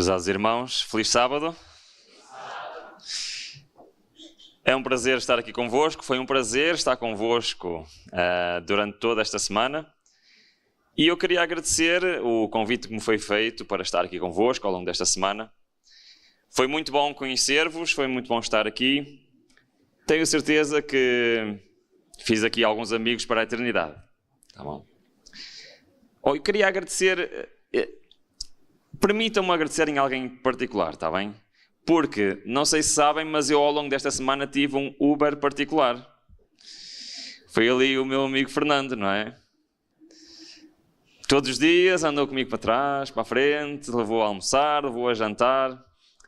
Prezados irmãos, feliz sábado. É um prazer estar aqui convosco, foi um prazer estar convosco durante toda esta semana. E eu queria agradecer o convite que me foi feito para estar aqui convosco ao longo desta semana. Foi muito bom conhecer-vos, foi muito bom estar aqui. Tenho certeza que fiz aqui alguns amigos para a eternidade. Tá bom? Eu queria agradecer... Permitam-me agradecer em alguém em particular, está bem? Porque, não sei se sabem, mas eu ao longo desta semana tive um Uber particular. Foi ali o meu amigo Fernando, não é? Todos os dias andou comigo para trás, para a frente, levou a almoçar, levou a jantar.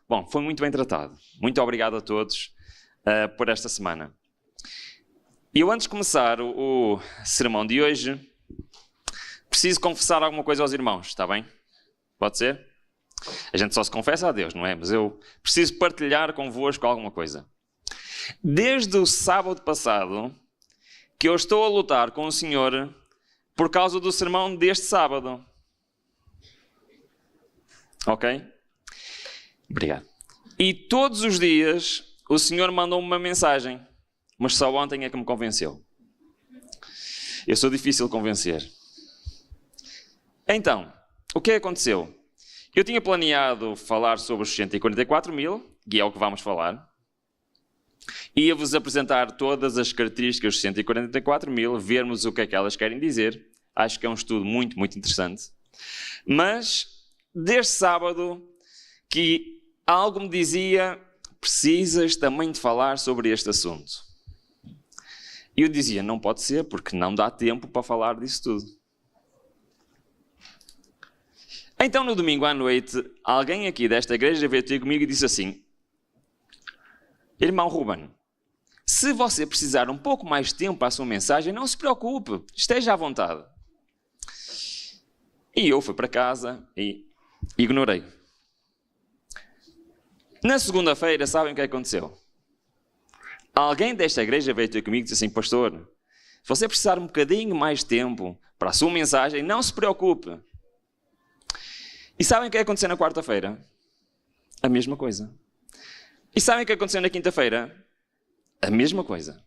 Bom, foi muito bem tratado. Muito obrigado a todos por esta semana. E eu, antes de começar o sermão de hoje, preciso confessar alguma coisa aos irmãos, está bem? Pode ser? A gente só se confessa a Deus, não é? Mas eu preciso partilhar convosco alguma coisa. Desde o sábado passado, que eu estou a lutar com o Senhor por causa do sermão deste sábado. Ok? Obrigado. E todos os dias o Senhor mandou-me uma mensagem, mas só ontem é que me convenceu. Eu sou difícil de convencer. Então, o que aconteceu? Eu tinha planeado falar sobre os 144 mil, que é o que vamos falar. Ia-vos apresentar todas as características dos 144 mil, vermos o que é que elas querem dizer. Acho que é um estudo muito, muito interessante. Mas, desde sábado, que algo me dizia, precisas também de falar sobre este assunto. E eu dizia, não pode ser, porque não dá tempo para falar disso tudo. Então, no domingo à noite, alguém aqui desta igreja veio ter comigo e disse assim: Irmão Ruben, se você precisar um pouco mais de tempo para a sua mensagem, não se preocupe, esteja à vontade. E eu fui para casa e ignorei. Na segunda-feira, sabem o que aconteceu? Alguém desta igreja veio ter comigo e disse assim: Pastor, se você precisar um bocadinho mais de tempo para a sua mensagem, não se preocupe. E sabem o que aconteceu na quarta-feira? A mesma coisa. E sabem o que aconteceu na quinta-feira? A mesma coisa.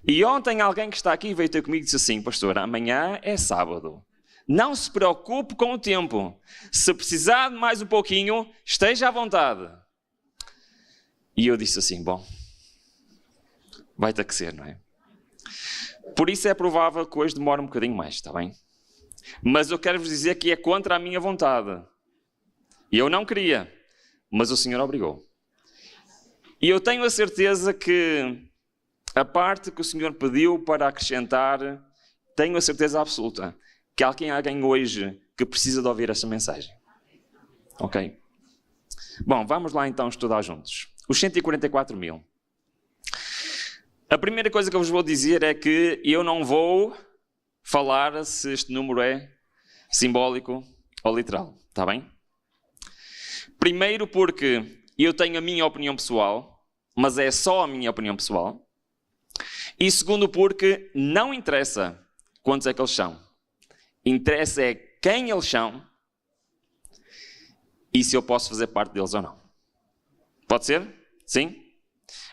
E ontem alguém que está aqui veio ter comigo e disse assim: Pastor, amanhã é sábado. Não se preocupe com o tempo. Se precisar de mais um pouquinho, esteja à vontade. E eu disse assim: bom, vai ter que ser, não é? Por isso é provável que hoje demore um bocadinho mais, está bem? Mas eu quero vos dizer que é contra a minha vontade. E eu não queria, mas o Senhor obrigou. E eu tenho a certeza que a parte que o Senhor pediu para acrescentar, tenho a certeza absoluta que há alguém hoje que precisa de ouvir essa mensagem. Ok? Bom, vamos lá então estudar juntos. Os 144 mil. A primeira coisa que eu vos vou dizer é que eu não vou falar se este número é simbólico ou literal, está bem? Primeiro porque eu tenho a minha opinião pessoal, mas é só a minha opinião pessoal. E segundo porque não interessa quantos é que eles são. Interessa é quem eles são e se eu posso fazer parte deles ou não. Pode ser? Sim?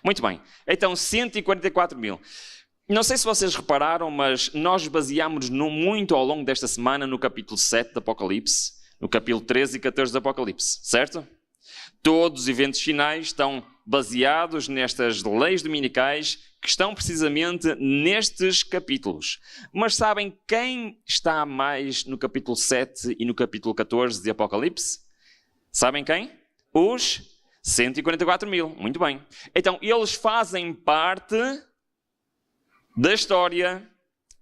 Muito bem. Então, 144 mil. Não sei se vocês repararam, mas nós baseámos muito ao longo desta semana no capítulo 7 do Apocalipse, no capítulo 13 e 14 do Apocalipse, certo? Todos os eventos finais estão baseados nestas leis dominicais que estão precisamente nestes capítulos. Mas sabem quem está mais no capítulo 7 e no capítulo 14 de Apocalipse? Sabem quem? Os 144 mil. Muito bem. Então, eles fazem parte da história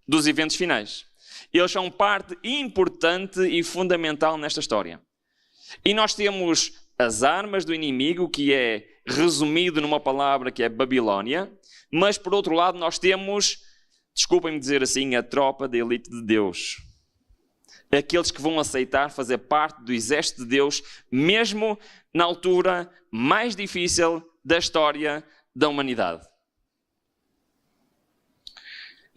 dos eventos finais. Eles são parte importante e fundamental nesta história. E nós temos as armas do inimigo, que é resumido numa palavra que é Babilónia, mas por outro lado nós temos, desculpem-me dizer assim, a tropa da elite de Deus. Aqueles que vão aceitar fazer parte do exército de Deus, mesmo na altura mais difícil da história da humanidade.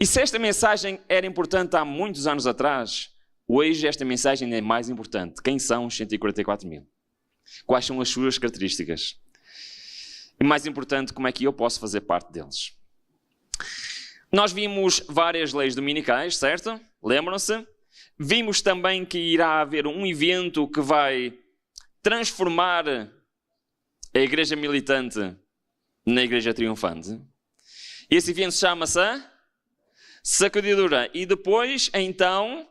E se esta mensagem era importante há muitos anos atrás, hoje esta mensagem é mais importante. Quem são os 144 mil? Quais são as suas características? E mais importante, como é que eu posso fazer parte deles? Nós vimos várias leis dominicais, certo? Lembram-se? Vimos também que irá haver um evento que vai transformar a igreja militante na igreja triunfante. Esse evento chama-se a sacudidura. E depois, então,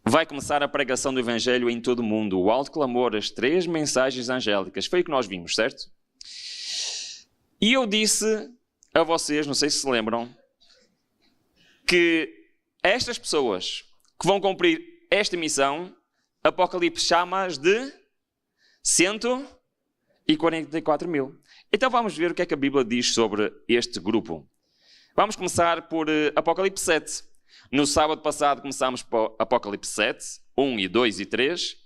vai começar a pregação do Evangelho em todo o mundo. O alto clamor, as 3 mensagens angélicas. Foi o que nós vimos, certo? E eu disse a vocês, não sei se se lembram, que estas pessoas que vão cumprir esta missão, Apocalipse chama-as de 144 mil. Então vamos ver o que é que a Bíblia diz sobre este grupo. Vamos começar por Apocalipse 7. No sábado passado começámos por Apocalipse 7, 1 e 2 e 3.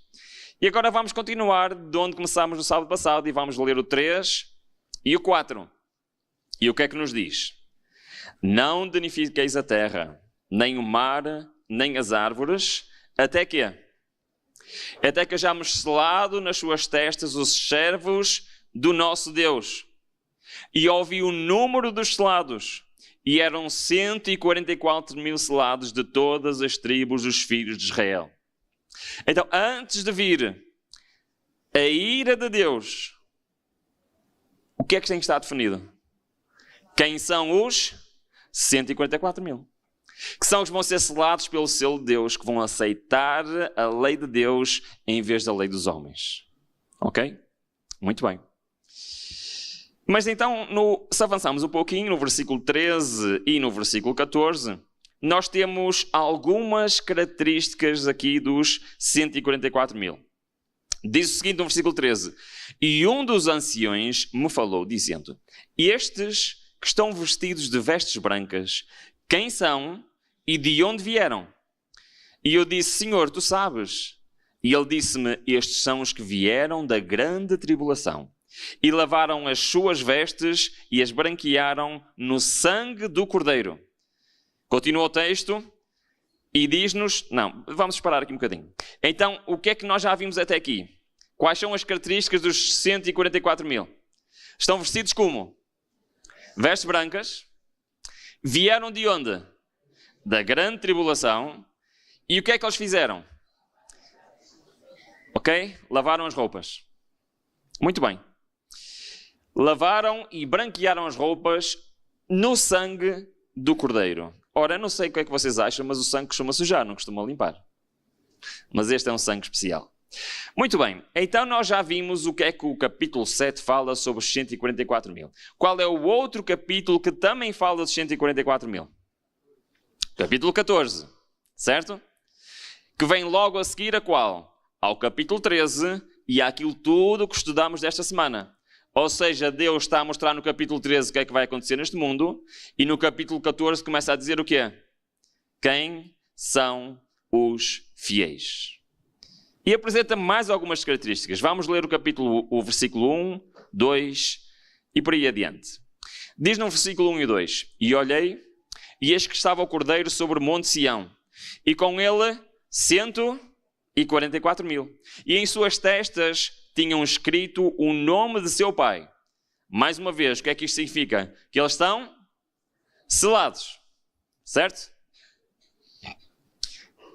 E agora vamos continuar de onde começámos no sábado passado e vamos ler o 3 e o 4. E o que é que nos diz? Não danifiqueis a terra, nem o mar, nem as árvores, até que hajamos selado nas suas testas os servos do nosso Deus. E ouvi o número dos selados, e eram 144 mil selados de todas as tribos dos filhos de Israel. Então, antes de vir a ira de Deus, o que é que tem que estar definido? Quem são os 144 mil? Que são os que vão ser selados pelo selo de Deus, que vão aceitar a lei de Deus em vez da lei dos homens. Ok? Muito bem. Mas então, se avançarmos um pouquinho, no versículo 13 e no versículo 14, nós temos algumas características aqui dos 144 mil. Diz o seguinte no versículo 13: E um dos anciões me falou, dizendo: Estes que estão vestidos de vestes brancas, quem são e de onde vieram? E eu disse: Senhor, tu sabes. E ele disse-me: Estes são os que vieram da grande tribulação e lavaram as suas vestes e as branquearam no sangue do Cordeiro. Continua o texto e diz-nos... Não, vamos parar aqui um bocadinho. Então, o que é que nós já vimos até aqui? Quais são as características dos 144 mil? Estão vestidos como? Vestes brancas. Vieram de onde? Da grande tribulação. E o que é que eles fizeram? Ok? Lavaram as roupas. Muito bem. Lavaram e branquearam as roupas no sangue do Cordeiro. Ora, não sei o que é que vocês acham, mas o sangue costuma sujar, não costuma limpar. Mas este é um sangue especial. Muito bem, então nós já vimos o que é que o capítulo 7 fala sobre os 144 mil. Qual é o outro capítulo que também fala dos 144 mil? Capítulo 14, certo? Que vem logo a seguir a qual? Ao capítulo 13 e àquilo tudo que estudamos desta semana. Ou seja, Deus está a mostrar no capítulo 13 o que é que vai acontecer neste mundo e no capítulo 14 começa a dizer o quê? Quem são os fiéis? E apresenta mais algumas características. Vamos ler o versículo 1, 2 e por aí adiante. Diz no versículo 1 e 2: E olhei, e eis que estava o Cordeiro sobre o monte Sião, e com ele 144 mil. E em suas testas tinham escrito o nome de seu pai. Mais uma vez, o que é que isto significa? Que eles estão selados. Certo?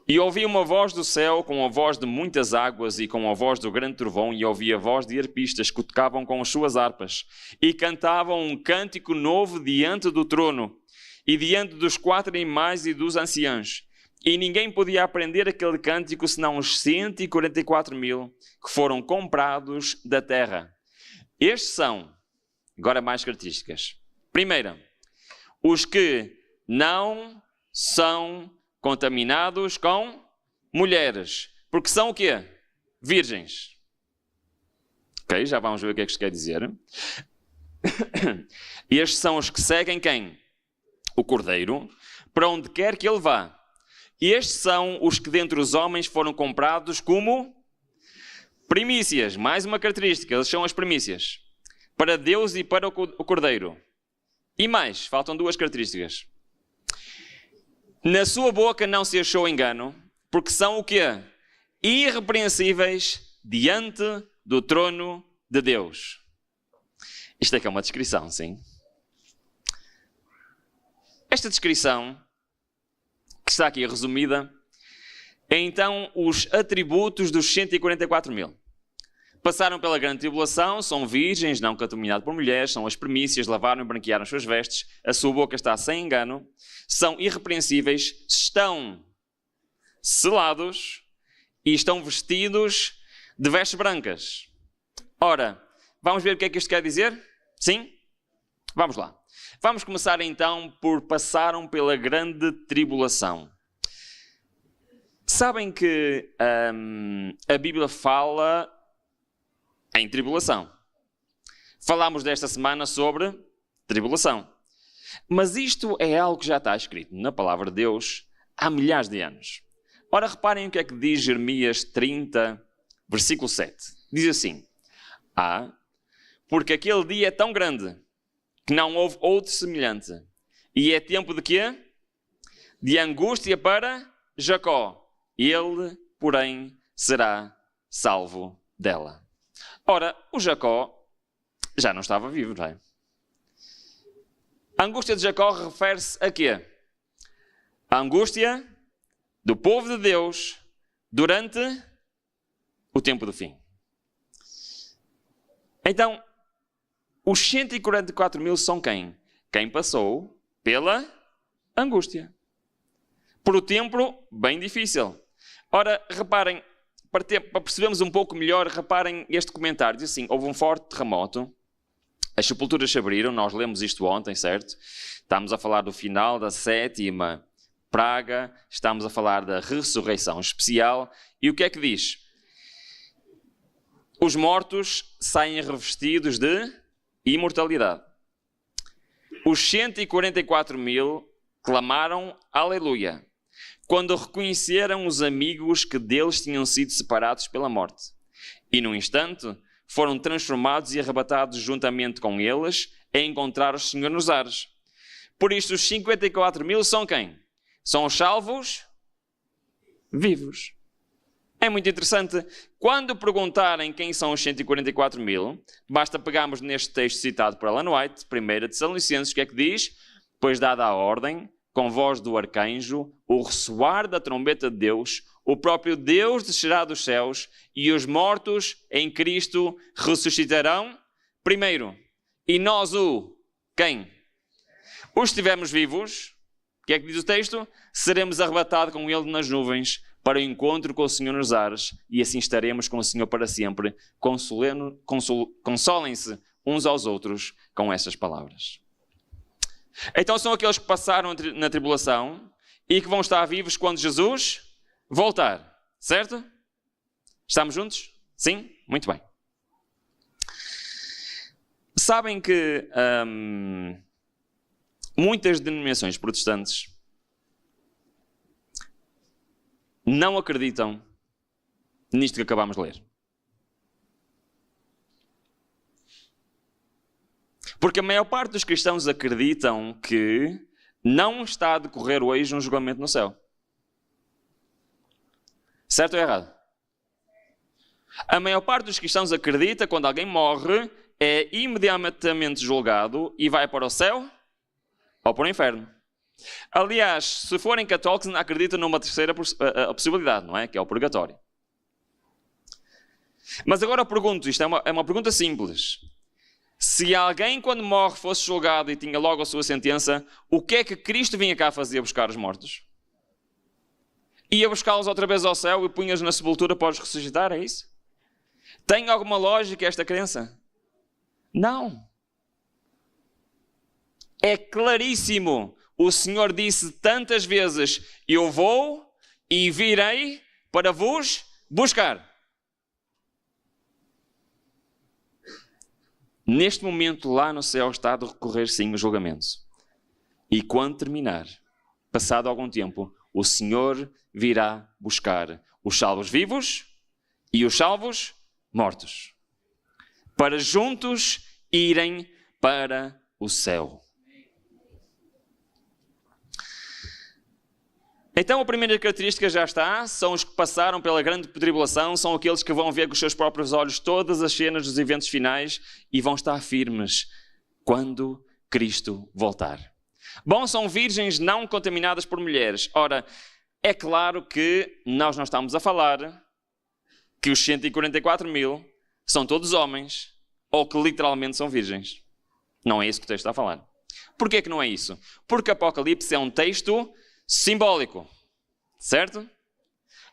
E ouvi uma voz do céu, com a voz de muitas águas e com a voz do grande trovão, e ouvi a voz de arpistas que tocavam com as suas harpas e cantavam um cântico novo diante do trono e diante dos 4 animais e dos anciãos. E ninguém podia aprender aquele cântico senão os 144 mil que foram comprados da terra. Estes são, agora mais características. Primeira, os que não são contaminados com mulheres. Porque são o quê? Virgens. Ok, já vamos ver o que é que isto quer dizer. Estes são os que seguem quem? O Cordeiro, para onde quer que ele vá. Estes são os que dentre os homens foram comprados como primícias. Mais uma característica, eles são as primícias. Para Deus e para o Cordeiro. E mais, faltam 2 características. Na sua boca não se achou engano, porque são o quê? Irrepreensíveis diante do trono de Deus. Isto é que é uma descrição, sim? Esta descrição, que está aqui resumida, é então os atributos dos 144 mil. Passaram pela grande tribulação, são virgens, não contaminadas por mulheres, são as primícias, lavaram e branquearam as suas vestes, a sua boca está sem engano, são irrepreensíveis, estão selados e estão vestidos de vestes brancas. Ora, vamos ver o que é que isto quer dizer? Sim? Vamos lá. Vamos começar então por passaram pela grande tribulação. Sabem que a Bíblia fala em tribulação. Falámos desta semana sobre tribulação. Mas isto é algo que já está escrito na palavra de Deus há milhares de anos. Ora, reparem o que é que diz Jeremias 30, versículo 7. Diz assim: porque aquele dia é tão grande que não houve outro semelhante. E é tempo de quê? De angústia para Jacó. Ele, porém, será salvo dela. Ora, o Jacó já não estava vivo, não é? A angústia de Jacó refere-se a quê? A angústia do povo de Deus durante o tempo do fim. Então, os 144 mil são quem? Quem passou pela angústia. Por um tempo bem difícil. Ora, reparem, para percebermos um pouco melhor, reparem este comentário. Diz assim: houve um forte terremoto, as sepulturas se abriram, nós lemos isto ontem, certo? Estamos a falar do final da 7ª praga, estamos a falar da ressurreição especial. E o que é que diz? Os mortos saem revestidos de imortalidade. Os 144 mil clamaram aleluia, quando reconheceram os amigos que deles tinham sido separados pela morte. E num instante foram transformados e arrebatados juntamente com eles a encontrar o Senhor nos ares. Por isto os 54 mil são quem? São os salvos vivos. É muito interessante. Quando perguntarem quem são os 144 mil, basta pegarmos neste texto citado por Ellen White, 1 Tessalonicenses, que é que diz? Pois dada a ordem, com voz do arcanjo, o ressoar da trombeta de Deus, o próprio Deus descerá dos céus e os mortos em Cristo ressuscitarão primeiro. E nós quem? Os que estivermos vivos, o que é que diz o texto? Seremos arrebatados com ele nas nuvens para o encontro com o Senhor nos ares e assim estaremos com o Senhor para sempre. Consolem-se uns aos outros com estas palavras. Então são aqueles que passaram na tribulação e que vão estar vivos quando Jesus voltar. Certo? Estamos juntos? Sim? Muito bem. Sabem que muitas denominações protestantes não acreditam nisto que acabamos de ler. Porque a maior parte dos cristãos acreditam que não está a decorrer hoje um julgamento no céu. Certo ou errado? A maior parte dos cristãos acredita que quando alguém morre, é imediatamente julgado e vai para o céu ou para o inferno. Aliás, se forem católicos, acreditam numa terceira possibilidade, não é? Que é o purgatório. Mas agora eu pergunto, isto é uma pergunta simples. Se alguém quando morre fosse julgado e tinha logo a sua sentença, o que é que Cristo vinha cá fazer buscar os mortos? Ia buscá-los outra vez ao céu e punha-os na sepultura para os ressuscitar, é isso? Tem alguma lógica esta crença? Não. É claríssimo. O Senhor disse tantas vezes: eu vou e virei para vos buscar. Neste momento, lá no céu, está a decorrer sim o julgamento. E quando terminar, passado algum tempo, o Senhor virá buscar os salvos vivos e os salvos mortos, para juntos irem para o céu. Então a primeira característica já está, são os que passaram pela grande tribulação, são aqueles que vão ver com os seus próprios olhos todas as cenas dos eventos finais e vão estar firmes quando Cristo voltar. Bom, são virgens não contaminadas por mulheres. Ora, é claro que nós não estamos a falar que os 144 mil são todos homens ou que literalmente são virgens. Não é isso que o texto está a falar. Porquê que não é isso? Porque Apocalipse é um texto simbólico, certo?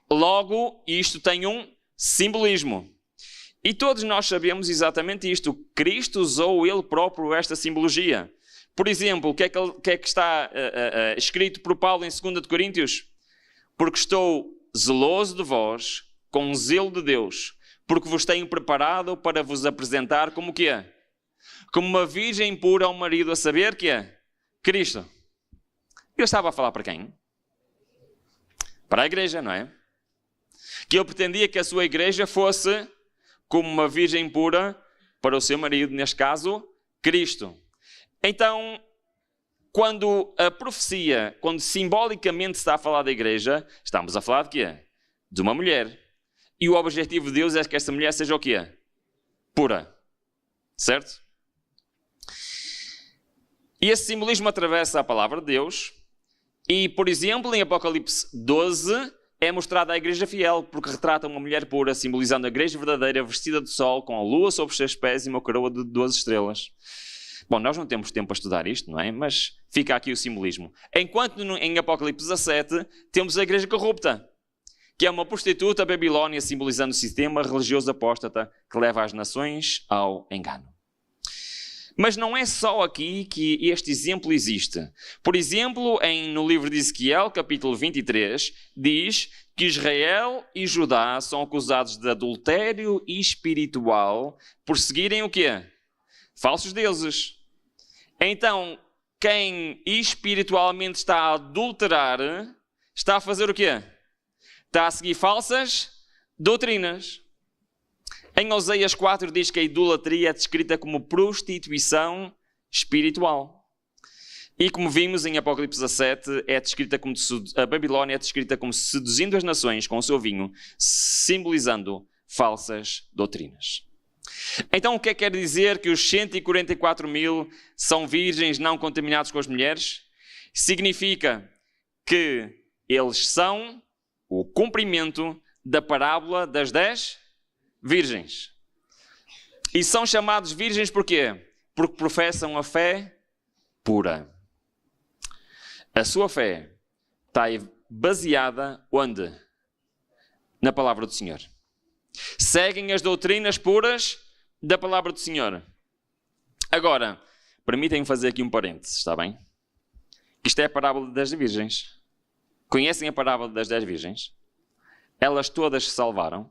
Logo, isto tem um simbolismo. E todos nós sabemos exatamente isto. Cristo usou ele próprio esta simbologia. Por exemplo, o que é que está escrito por Paulo em 2 de Coríntios? Porque estou zeloso de vós, com o zelo de Deus, porque vos tenho preparado para vos apresentar como o quê? Como uma virgem pura ao marido, a saber que é Cristo. Ele estava a falar para quem? Para a igreja, não é? Que ele pretendia que a sua igreja fosse como uma virgem pura para o seu marido, neste caso, Cristo. Então, quando a profecia, quando simbolicamente se está a falar da igreja, estamos a falar de quê? De uma mulher. E o objetivo de Deus é que esta mulher seja o quê? Pura. Certo? E esse simbolismo atravessa a palavra de Deus. E, por exemplo, em Apocalipse 12, é mostrada a igreja fiel, porque retrata uma mulher pura, simbolizando a igreja verdadeira, vestida de sol, com a lua sobre os seus pés e uma coroa de 12 estrelas. Bom, nós não temos tempo para estudar isto, não é? Mas fica aqui o simbolismo. Enquanto em Apocalipse 17, temos a igreja corrupta, que é uma prostituta Babilónia, simbolizando o sistema religioso apóstata que leva as nações ao engano. Mas não é só aqui que este exemplo existe. Por exemplo, no livro de Ezequiel, capítulo 23, diz que Israel e Judá são acusados de adultério espiritual por seguirem o quê? Falsos deuses. Então, quem espiritualmente está a adulterar, está a fazer o quê? Está a seguir falsas doutrinas. Em Oséias 4 diz que a idolatria é descrita como prostituição espiritual. E como vimos em Apocalipse 17, a Babilónia é descrita como seduzindo as nações com o seu vinho, simbolizando falsas doutrinas. Então o que é que quer dizer que os 144 mil são virgens não contaminados com as mulheres? Significa que eles são o cumprimento da parábola das 10 virgens. E são chamados virgens porquê? Porque professam a fé pura. A sua fé está baseada onde? Na palavra do Senhor. Seguem as doutrinas puras da palavra do Senhor. Agora, permitem-me fazer aqui um parênteses, está bem? Isto é a parábola das 10 virgens. Conhecem a parábola das 10 virgens? Elas todas se salvaram.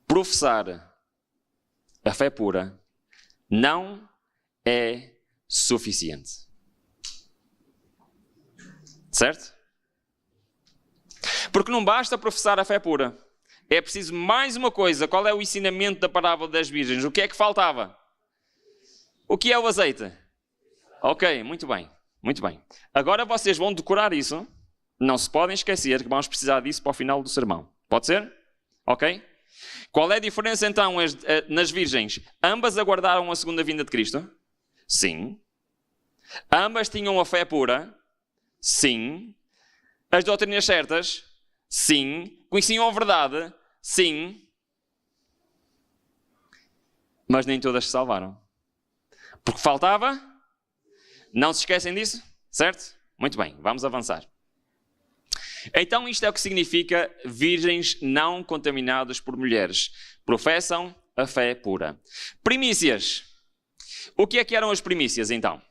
Professar a fé pura não é suficiente. Certo? Porque não basta professar a fé pura. É preciso mais uma coisa. Qual é o ensinamento da parábola das virgens? O que é que faltava? O que é o azeite? Ok, muito bem. Muito bem. Agora vocês vão decorar isso. Não se podem esquecer que vamos precisar disso para o final do sermão. Pode ser? Ok? Qual é a diferença então nas virgens? Ambas aguardaram a segunda vinda de Cristo? Sim. Ambas tinham a fé pura? Sim. As doutrinas certas? Sim. Conheciam a verdade? Sim. Mas nem todas se salvaram. Porque faltava? Não se esquecem disso? Certo? Muito bem, vamos avançar. Então isto é o que significa virgens não contaminadas por mulheres. Professam a fé pura. Primícias. O que é que eram as primícias então?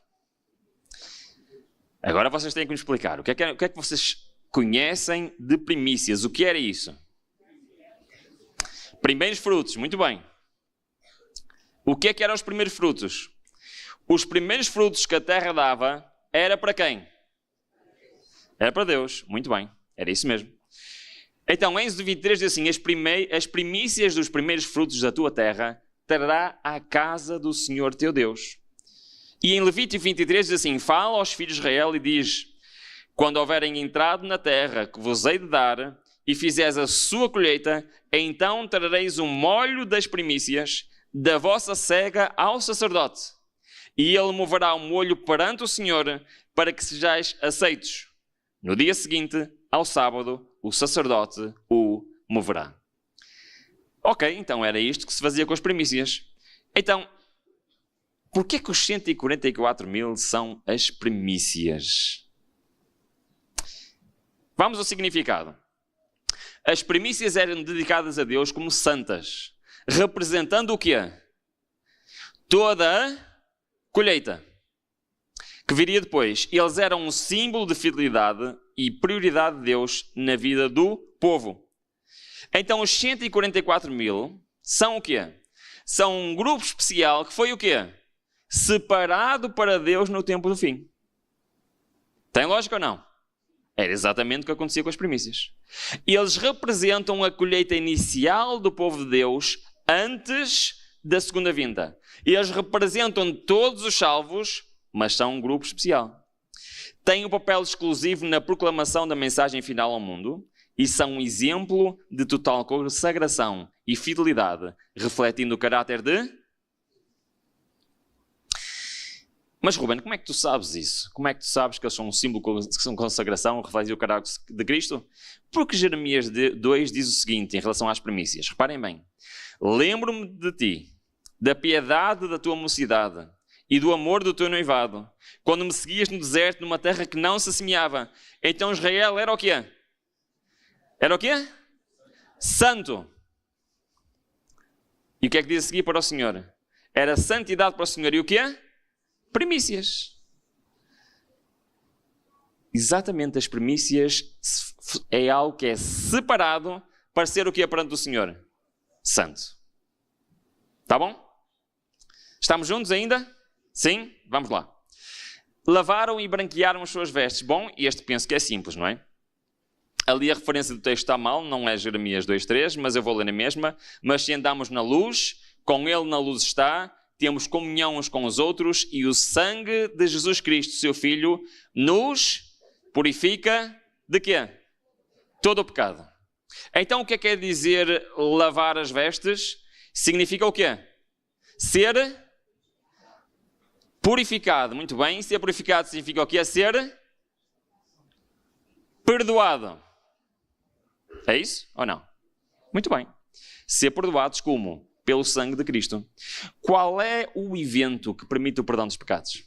Agora vocês têm que me explicar. O que é que vocês conhecem de primícias? O que era isso? Primeiros frutos, muito bem. O que é que eram os primeiros frutos? Os primeiros frutos que a terra dava era para quem? Era para Deus, muito bem. Era isso mesmo. Então, em Êxodo 23 diz assim: as primícias dos primeiros frutos da tua terra trará à casa do Senhor teu Deus. E em Levítico 23 diz assim: fala aos filhos de Israel e diz: quando houverem entrado na terra que vos hei de dar, e fizeres a sua colheita, então trareis o molho das primícias da vossa cega ao sacerdote. E ele moverá o molho perante o Senhor, para que sejais aceitos. No dia seguinte, ao sábado, o sacerdote o moverá. Ok, então era isto que se fazia com as primícias. Então, porquê que os 144.000 são as primícias? Vamos ao significado. As primícias eram dedicadas a Deus como santas, representando o quê? Toda a colheita que viria depois. Eles eram um símbolo de fidelidade e prioridade de Deus na vida do povo. Então os 144.000 são o quê? São um grupo especial que foi o quê? Separado para Deus no tempo do fim. Tem lógica ou não? Era exatamente o que acontecia com as primícias. Eles representam a colheita inicial do povo de Deus antes da segunda vinda. Eles representam todos os salvos, mas são um grupo especial. Têm um papel exclusivo na proclamação da mensagem final ao mundo e são um exemplo de total consagração e fidelidade, refletindo o caráter de... Mas, Ruben, como é que tu sabes isso? Como é que tu sabes que eles são um símbolo de consagração, refletir o caráter de Cristo? Porque Jeremias 2 diz o seguinte em relação às primícias. Reparem bem. Lembro-me de ti, da piedade da tua mocidade e do amor do teu noivado, quando me seguias no deserto, numa terra que não se semeava. Então Israel era o quê? Era o quê? Santo. E o que é que diz a seguir para o Senhor? Era santidade para o Senhor. E o quê? Primícias. Exatamente, as primícias é algo que é separado para ser o que é perante o Senhor? Santo. Tá bom? Estamos juntos ainda? Sim? Vamos lá. Lavaram e branquearam as suas vestes. Bom, este penso que é simples, não é? Ali a referência do texto está mal, não é Jeremias 2:3, mas eu vou ler na mesma. Mas se andamos na luz, com ele na luz está, temos comunhão uns com os outros e o sangue de Jesus Cristo, seu Filho, nos purifica de quê? Todo o pecado. Então o que é que quer dizer lavar as vestes? Significa o quê? Ser purificado. Muito bem. Ser purificado significa o quê? Ser perdoado. É isso ou não? Muito bem. Ser perdoados como? Pelo sangue de Cristo. Qual é o evento que permite o perdão dos pecados?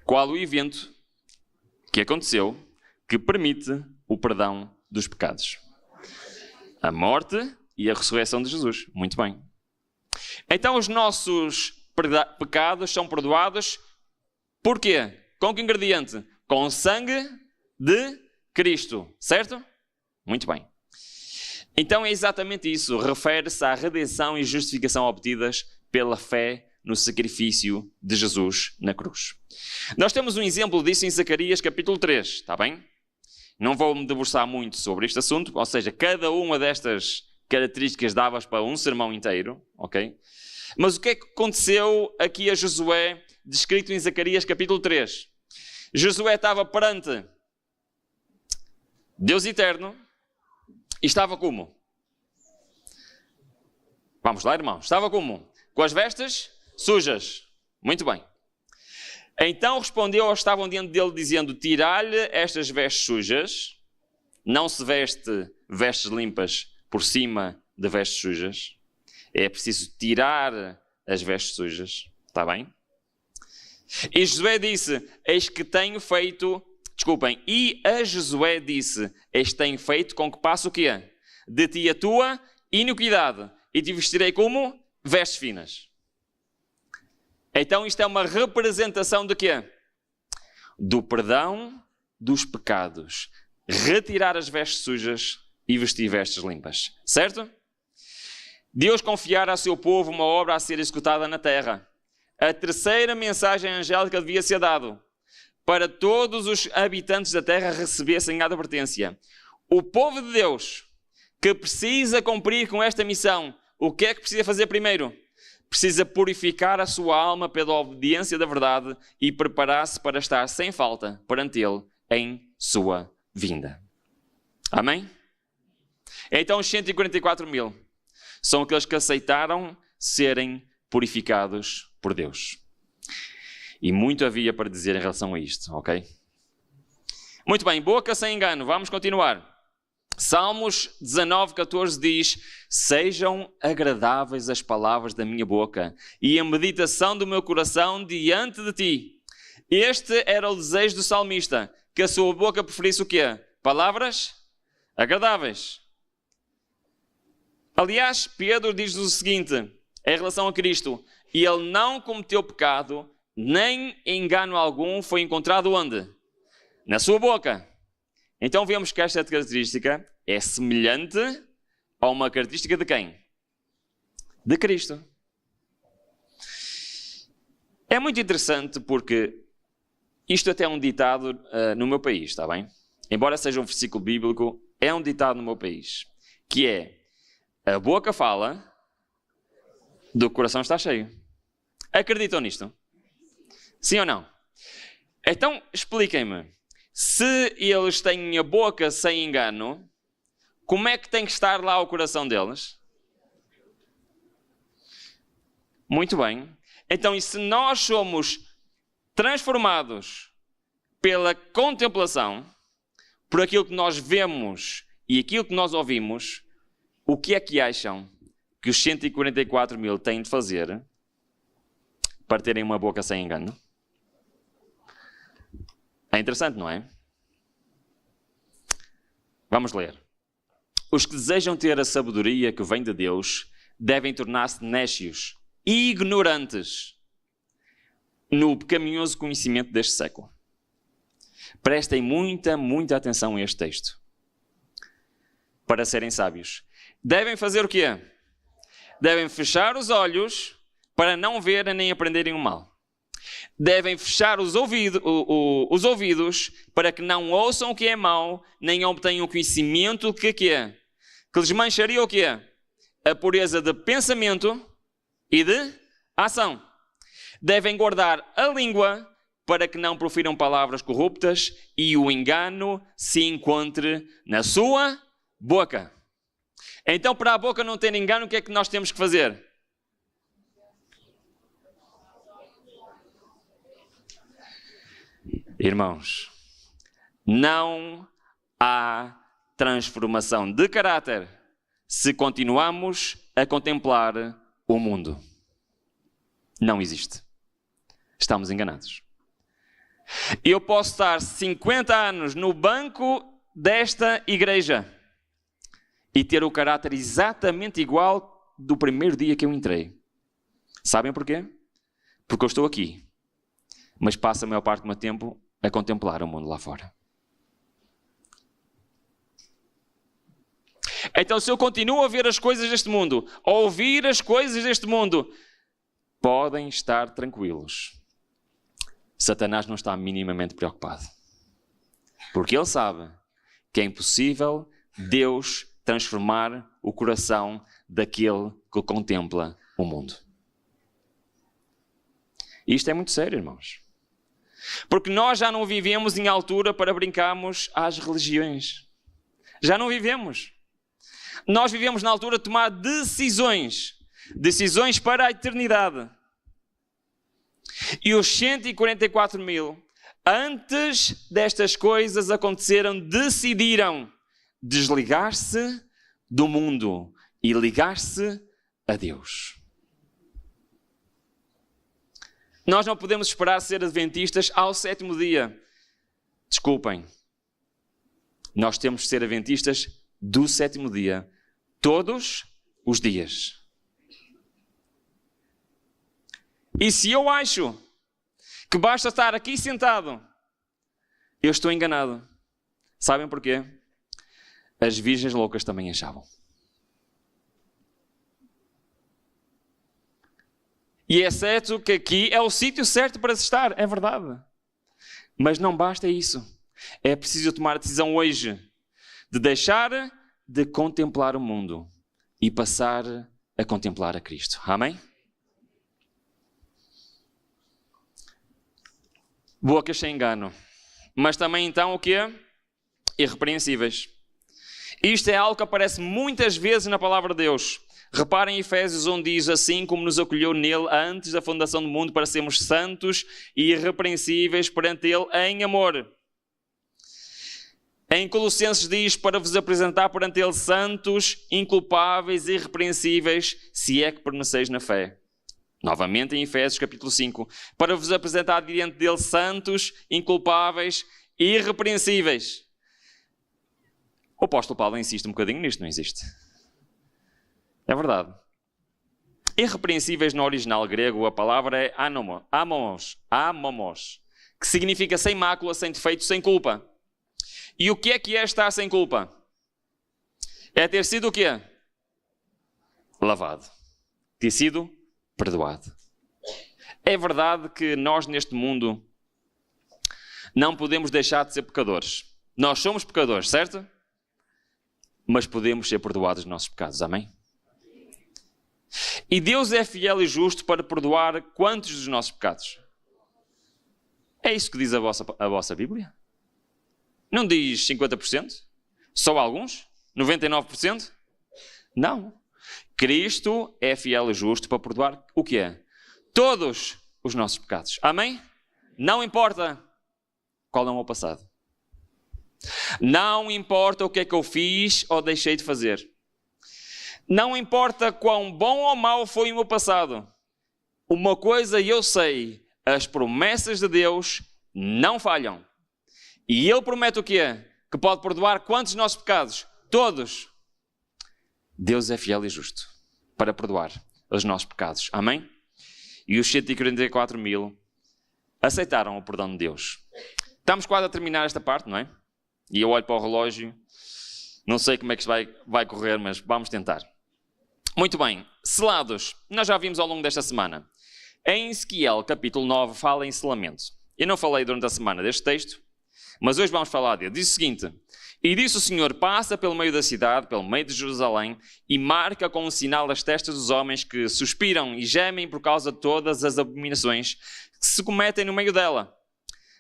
Qual o evento que aconteceu que permite o perdão dos pecados? A morte e a ressurreição de Jesus. Muito bem. Então os nossos pecados são perdoados por quê? Com que ingrediente? Com o sangue de Cristo, certo? Muito bem. Então é exatamente isso. Refere-se à redenção e justificação obtidas pela fé no sacrifício de Jesus na cruz. Nós temos um exemplo disso em Zacarias capítulo 3, está bem? Não vou me debruçar muito sobre este assunto, ou seja, cada uma destas características dava para um sermão inteiro, ok? Mas o que é que aconteceu aqui a Josué, descrito em Zacarias capítulo 3? Josué estava perante Deus eterno e estava como? Vamos lá, irmão. Estava como? Com as vestes sujas. Muito bem. Então respondeu aos que estavam diante dele, dizendo: tirai-lhe estas vestes sujas. Não se veste vestes limpas por cima de vestes sujas. É preciso tirar as vestes sujas. Está bem? E Josué disse: eis que tenho feito... Desculpem. E a Josué disse: eis que tenho feito com que passe o quê? De ti a tua iniquidade, e te vestirei como vestes finas. Então isto é uma representação de quê? Do perdão dos pecados. Retirar as vestes sujas e vestir vestes limpas. Certo? Deus confiara a seu povo uma obra a ser executada na terra. A terceira mensagem angélica devia ser dada para todos os habitantes da terra recebessem a advertência. O povo de Deus que precisa cumprir com esta missão o que é que precisa fazer primeiro? Precisa purificar a sua alma pela obediência da verdade e preparar-se para estar sem falta perante Ele em sua vinda. Amém? Então os 144 mil são aqueles que aceitaram serem purificados por Deus. E muito havia para dizer em relação a isto, ok? Muito bem, boca sem engano, vamos continuar. Salmos 19:14 diz: sejam agradáveis as palavras da minha boca e a meditação do meu coração diante de ti. Este era o desejo do salmista, que a sua boca preferisse o quê? Palavras agradáveis. Aliás, Pedro diz-nos o seguinte, em relação a Cristo: e ele não cometeu pecado, nem engano algum foi encontrado onde? Na sua boca. Então vemos que esta característica é semelhante a uma característica de quem? De Cristo. É muito interessante porque isto até é um ditado no meu país, está bem? Embora seja um versículo bíblico, é um ditado no meu país, que é: a boca fala, do coração está cheio. Acreditam nisto? Sim ou não? Então, expliquem-me. Se eles têm a boca sem engano, como é que tem que estar lá o coração deles? Muito bem. Então, e se nós somos transformados pela contemplação, por aquilo que nós vemos e aquilo que nós ouvimos, o que é que acham que os 144 mil têm de fazer para terem uma boca sem engano? É interessante, não é? Vamos ler. Os que desejam ter a sabedoria que vem de Deus devem tornar-se nécios e ignorantes no pecaminoso conhecimento deste século. Prestem muita atenção a este texto. Para serem sábios. Devem fazer o quê? Devem fechar os olhos para não verem nem aprenderem o mal. Devem fechar os ouvidos para que não ouçam o que é mau, nem obtenham o conhecimento que é. Que lhes mancharia o quê? A pureza de pensamento e de ação. Devem guardar a língua para que não profiram palavras corruptas e o engano se encontre na sua boca. Então, para a boca não ter engano, o que é que nós temos que fazer? Irmãos, não há transformação de caráter se continuamos a contemplar o mundo. Não existe. Estamos enganados. Eu posso estar 50 anos no banco desta igreja e ter o caráter exatamente igual do primeiro dia que eu entrei. Sabem porquê? Porque eu estou aqui, mas passo a maior parte do meu tempo a contemplar o mundo lá fora. Então, se eu continuo a ver as coisas deste mundo, a ouvir as coisas deste mundo, podem estar tranquilos. Satanás não está minimamente preocupado. Porque ele sabe que é impossível Deus transformar o coração daquele que contempla o mundo. Isto é muito sério, irmãos. Porque nós já não vivemos em altura para brincarmos às religiões. Já não vivemos. Nós vivemos na altura de tomar decisões. Decisões para a eternidade. E os 144 mil, antes destas coisas aconteceram, decidiram desligar-se do mundo e ligar-se a Deus. Nós não podemos esperar ser adventistas ao 7º dia. Desculpem. Nós temos de ser adventistas do 7º dia. Todos os dias. E se eu acho que basta estar aqui sentado, eu estou enganado. Sabem porquê? As virgens loucas também achavam. E é certo que aqui é o sítio certo para se estar, é verdade. Mas não basta isso. É preciso tomar a decisão hoje de deixar de contemplar o mundo e passar a contemplar a Cristo. Amém? Bocas sem engano. Mas também então o quê? Irrepreensíveis. Isto é algo que aparece muitas vezes na palavra de Deus. Reparem em Efésios, onde diz assim como nos acolheu nele antes da fundação do mundo para sermos santos e irrepreensíveis perante ele em amor. Em Colossenses diz para vos apresentar perante ele santos, inculpáveis e irrepreensíveis, se é que permaneceis na fé. Novamente em Efésios capítulo 5, para vos apresentar diante dele santos, inculpáveis e irrepreensíveis. O apóstolo Paulo insiste um bocadinho nisto, não existe? É verdade. Irrepreensíveis no original grego, a palavra é amomos, que significa sem mácula, sem defeito, sem culpa. E o que é estar sem culpa? É ter sido o quê? Lavado. Ter sido perdoado. É verdade que nós neste mundo não podemos deixar de ser pecadores. Nós somos pecadores, certo? Mas podemos ser perdoados dos nossos pecados, amém? E Deus é fiel e justo para perdoar quantos dos nossos pecados? É isso que diz a vossa Bíblia? Não diz 50%? Só alguns? 99%? Não. Cristo é fiel e justo para perdoar o que é? Todos os nossos pecados. Amém? Não importa qual é o meu passado. Não importa o que é que eu fiz ou deixei de fazer. Não importa quão bom ou mau foi o meu passado. Uma coisa eu sei, as promessas de Deus não falham. E Ele promete o quê? Que pode perdoar quantos nossos pecados? Todos. Deus é fiel e justo para perdoar os nossos pecados. Amém? E os 144 mil aceitaram o perdão de Deus. Estamos quase a terminar esta parte, não é? E eu olho para o relógio. Não sei como é que isto vai correr, mas vamos tentar. Muito bem. Selados. Nós já vimos ao longo desta semana. Em Ezequiel, capítulo 9, fala em selamento. Eu não falei durante a semana deste texto, mas hoje vamos falar dele. Diz o seguinte: e disse o Senhor, passa pelo meio da cidade, pelo meio de Jerusalém, e marca com um sinal as testas dos homens que suspiram e gemem por causa de todas as abominações que se cometem no meio dela.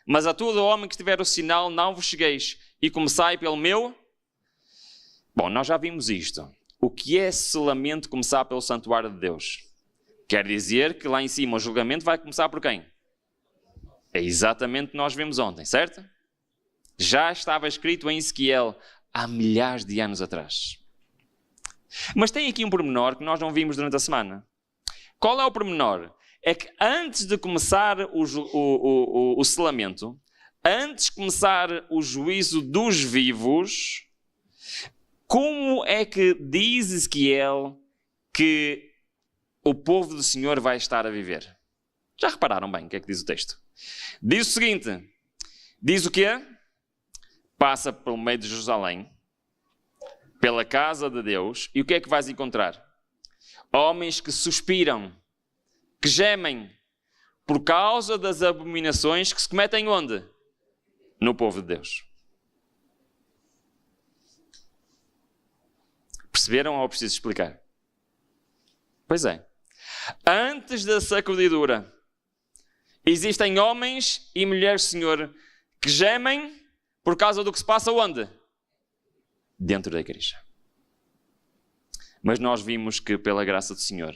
Mas a todo homem que tiver o sinal, não vos chegueis, e começai pelo meu... Bom, nós já vimos isto. O que é selamento começar pelo santuário de Deus? Quer dizer que lá em cima o julgamento vai começar por quem? É exatamente o que nós vimos ontem, certo? Já estava escrito em Ezequiel há milhares de anos atrás. Mas tem aqui um pormenor que nós não vimos durante a semana. Qual é o pormenor? É que antes de começar o selamento, antes de começar o juízo dos vivos, como é que diz Ezequiel que o povo do Senhor vai estar a viver? Já repararam bem o que é que diz o texto? Diz o seguinte, diz o quê? Passa pelo meio de Jerusalém, pela casa de Deus, e o que é que vais encontrar? Homens que suspiram, que gemem, por causa das abominações que se cometem onde? No povo de Deus. Perceberam ou preciso explicar? Pois é. Antes da sacudidura, existem homens e mulheres, Senhor, que gemem por causa do que se passa onde? Dentro da igreja. Mas nós vimos que, pela graça do Senhor,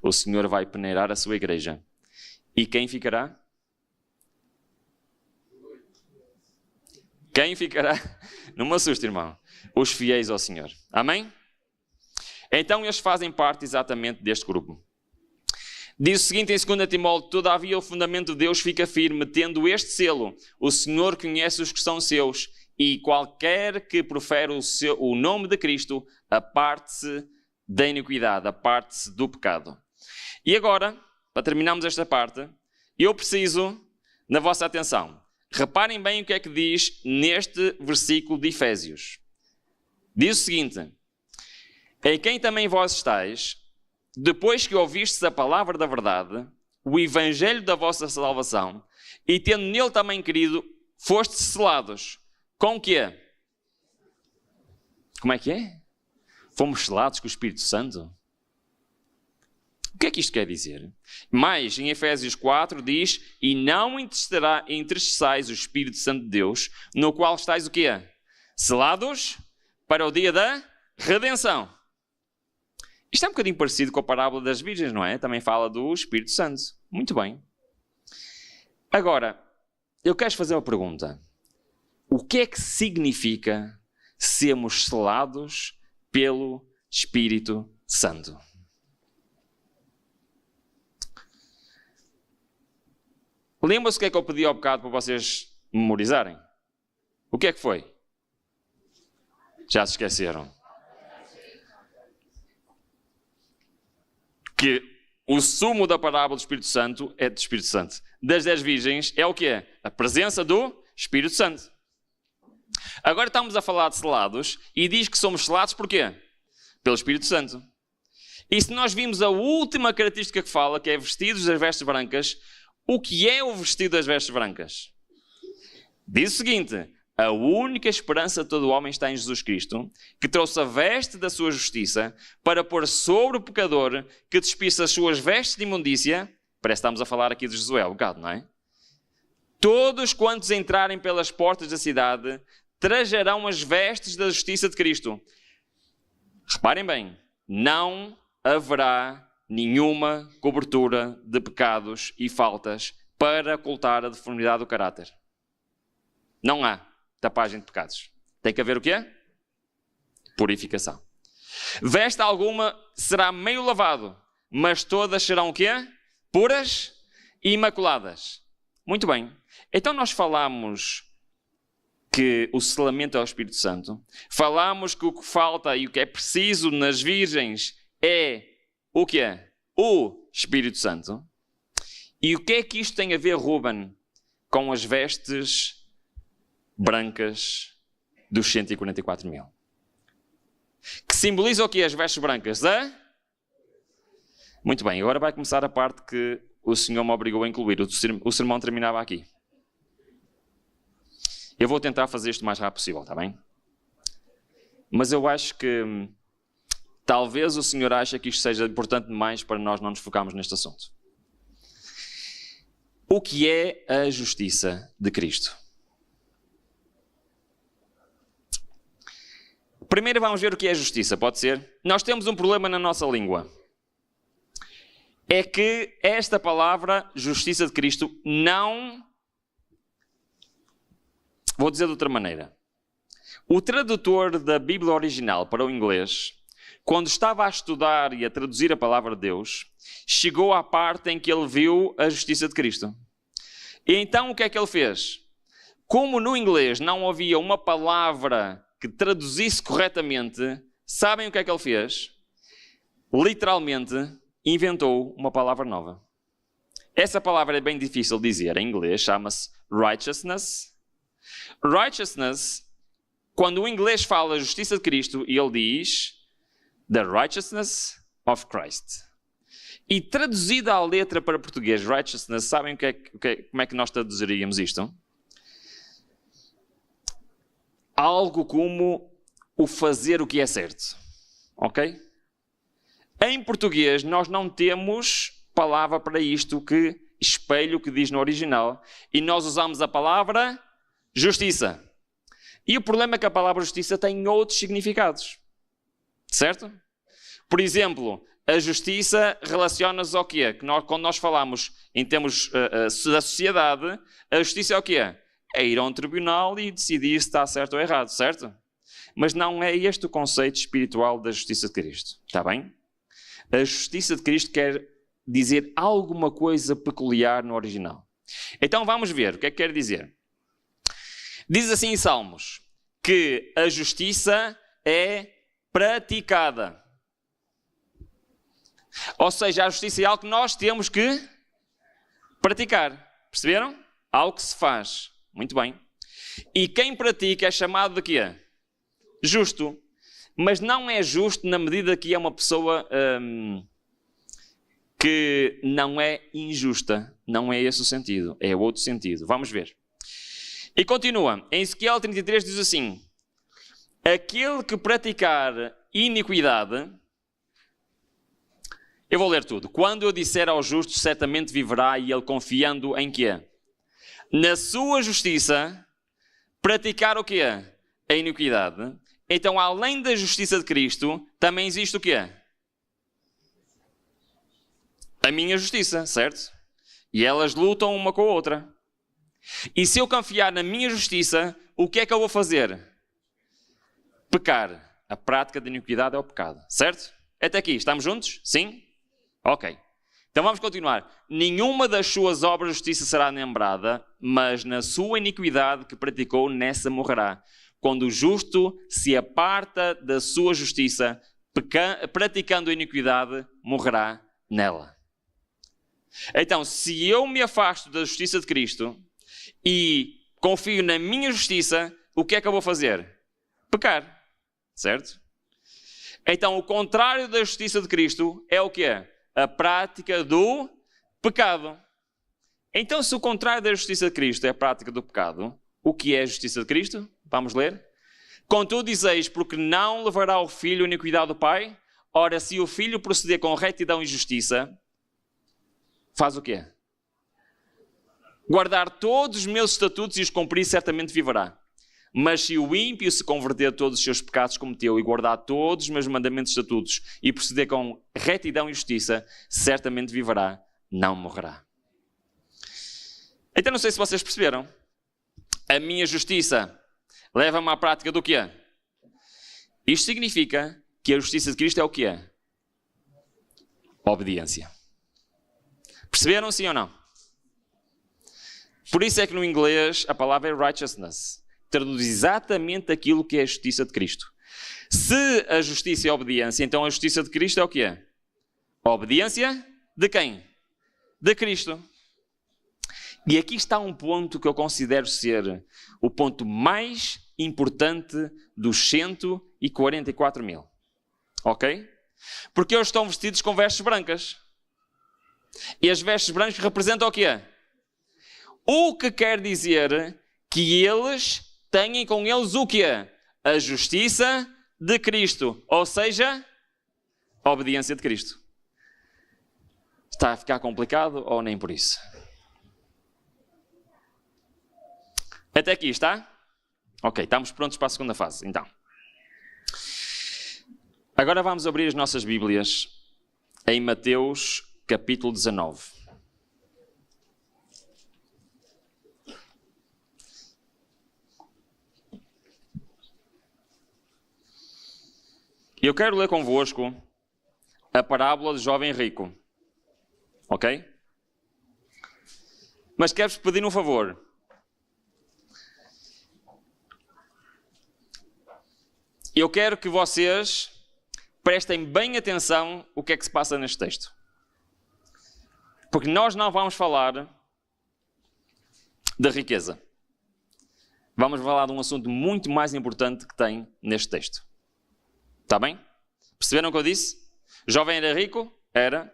o Senhor vai peneirar a sua igreja. E quem ficará? Quem ficará? Não me assuste, irmão. Os fiéis ao Senhor. Amém? Então eles fazem parte exatamente deste grupo. Diz o seguinte em 2 Timóteo: todavia o fundamento de Deus fica firme, tendo este selo: o Senhor conhece os que são seus, e qualquer que profere o nome de Cristo, aparte-se da iniquidade, aparte-se do pecado. E agora, para terminarmos esta parte, eu preciso da vossa atenção. Reparem bem o que é que diz neste versículo de Efésios. Diz o seguinte: em quem também vós estáis, depois que ouvistes a palavra da verdade, o evangelho da vossa salvação, e tendo nele também querido, fostes selados. Com o quê? Como é que é? Fomos selados com o Espírito Santo? O que é que isto quer dizer? Mais, em Efésios 4 diz: e não entristeçais o Espírito Santo de Deus, no qual estáis o quê? Selados para o dia da redenção. Isto é um bocadinho parecido com a parábola das virgens, não é? Também fala do Espírito Santo. Muito bem. Agora, eu quero fazer uma pergunta. O que é que significa sermos selados pelo Espírito Santo? Lembra-se o que é que eu pedi ao bocado para vocês memorizarem? O que é que foi? Já se esqueceram? Que o sumo da parábola do Espírito Santo é do Espírito Santo. Das 10 virgens é o quê? A presença do Espírito Santo. Agora estamos a falar de selados e diz que somos selados por quê? Pelo Espírito Santo. E se nós vimos a última característica que fala, que é vestidos das vestes brancas, o que é o vestido das vestes brancas? Diz o seguinte: a única esperança de todo o homem está em Jesus Cristo, que trouxe a veste da sua justiça para pôr sobre o pecador que despisse as suas vestes de imundícia. Parece que estamos a falar aqui de Josué, um bocado, não é? Todos quantos entrarem pelas portas da cidade trajarão as vestes da justiça de Cristo. Reparem bem, não haverá nenhuma cobertura de pecados e faltas para ocultar a deformidade do caráter. Não há tapagem de pecados. Tem que haver o quê? Purificação. Veste alguma será meio lavado, mas todas serão o quê? Puras e imaculadas. Muito bem. Então nós falamos que o selamento é o Espírito Santo. Falamos que o que falta e o que é preciso nas virgens é o que é? O Espírito Santo. E o que é que isto tem a ver, Ruben, com as vestes brancas dos 144 mil? Que simboliza o que? As vestes brancas? Muito bem, agora vai começar a parte que o Senhor me obrigou a incluir. O sermão terminava aqui. Eu vou tentar fazer isto o mais rápido possível, está bem? Mas eu acho que talvez o Senhor ache que isto seja importante demais para nós não nos focarmos neste assunto. O que é a justiça de Cristo? Primeiro vamos ver o que é a justiça, pode ser? Nós temos um problema na nossa língua. É que esta palavra, justiça de Cristo, não... Vou dizer de outra maneira. O tradutor da Bíblia original para o inglês, quando estava a estudar e a traduzir a palavra de Deus, chegou à parte em que ele viu a justiça de Cristo. E então o que é que ele fez? Como no inglês não havia uma palavra que traduzisse corretamente, sabem o que é que ele fez? Literalmente inventou uma palavra nova. Essa palavra é bem difícil de dizer em inglês, chama-se righteousness. Righteousness, quando o inglês fala justiça de Cristo, ele diz the righteousness of Christ. E traduzida à letra para português, righteousness, sabem como é que nós traduziríamos isto? Algo como o fazer o que é certo. Ok? Em português, nós não temos palavra para isto que espelho o que diz no original. E nós usamos a palavra justiça. E o problema é que a palavra justiça tem outros significados. Certo? Por exemplo, a justiça relaciona-se ao quê? Quando nós falamos em termos da sociedade, a justiça é o quê? É ir a um tribunal e decidir se está certo ou errado, certo? Mas não é este o conceito espiritual da justiça de Cristo. Está bem? A justiça de Cristo quer dizer alguma coisa peculiar no original. Então vamos ver o que é que quer dizer. Diz assim em Salmos, que a justiça é praticada. Ou seja, a justiça é algo que nós temos que praticar. Perceberam? Algo que se faz. Muito bem. E quem pratica é chamado de quê? Justo. Mas não é justo na medida que é uma pessoa que não é injusta. Não é esse o sentido. É outro sentido. Vamos ver. E continua. Em Ezequiel 33 diz assim: aquele que praticar iniquidade... Eu vou ler tudo. Quando eu disser ao justo, certamente viverá, e ele confiando em quê? Na sua justiça, praticar o quê? A iniquidade. Então, além da justiça de Cristo, também existe o quê? A minha justiça, certo? E elas lutam uma com a outra. E se eu confiar na minha justiça, o que é que eu vou fazer? Pecar. A prática da iniquidade é o pecado, certo? Até aqui, estamos juntos? Sim? Ok. Então vamos continuar. Nenhuma das suas obras de justiça será lembrada, mas na sua iniquidade que praticou, nessa morrerá. Quando o justo se aparta da sua justiça, praticando a iniquidade, morrerá nela. Então, se eu me afasto da justiça de Cristo e confio na minha justiça, o que é que eu vou fazer? Pecar. Certo? Então, o contrário da justiça de Cristo é o quê? A prática do pecado. Então, se o contrário da justiça de Cristo é a prática do pecado, o que é a justiça de Cristo? Vamos ler? Contudo dizeis, porque não levará o filho a iniquidade do pai? Ora, se o filho proceder com retidão e justiça, faz o quê? Guardar todos os meus estatutos e os cumprir, certamente viverá. Mas se o ímpio se converter a todos os seus pecados que cometeu e guardar todos os meus mandamentos e estatutos e proceder com retidão e justiça, certamente viverá, não morrerá. Então não sei se vocês perceberam. A minha justiça leva-me à prática do quê? Isto significa que a justiça de Cristo é o quê? Obediência. Perceberam, sim ou não? Por isso é que no inglês a palavra é righteousness. Traduz exatamente aquilo que é a justiça de Cristo. Se a justiça é a obediência, então a justiça de Cristo é o que é? A obediência de quem? De Cristo. E aqui está um ponto que eu considero ser o ponto mais importante dos 144 mil. Ok? Porque eles estão vestidos com vestes brancas. E as vestes brancas representam o que é? O que quer dizer que eles têm com eles o que é? A justiça de Cristo. Ou seja, a obediência de Cristo. Está a ficar complicado ou nem por isso? Até aqui está? Ok, estamos prontos para a segunda fase, então. Agora vamos abrir as nossas Bíblias em Mateus capítulo 19. Eu quero ler convosco a parábola do jovem rico. Ok? Mas quero-vos pedir um favor. Eu quero que vocês prestem bem atenção o que é que se passa neste texto. Porque nós não vamos falar da riqueza. Vamos falar de um assunto muito mais importante que tem neste texto. Está bem? Perceberam o que eu disse? O jovem era rico? Era.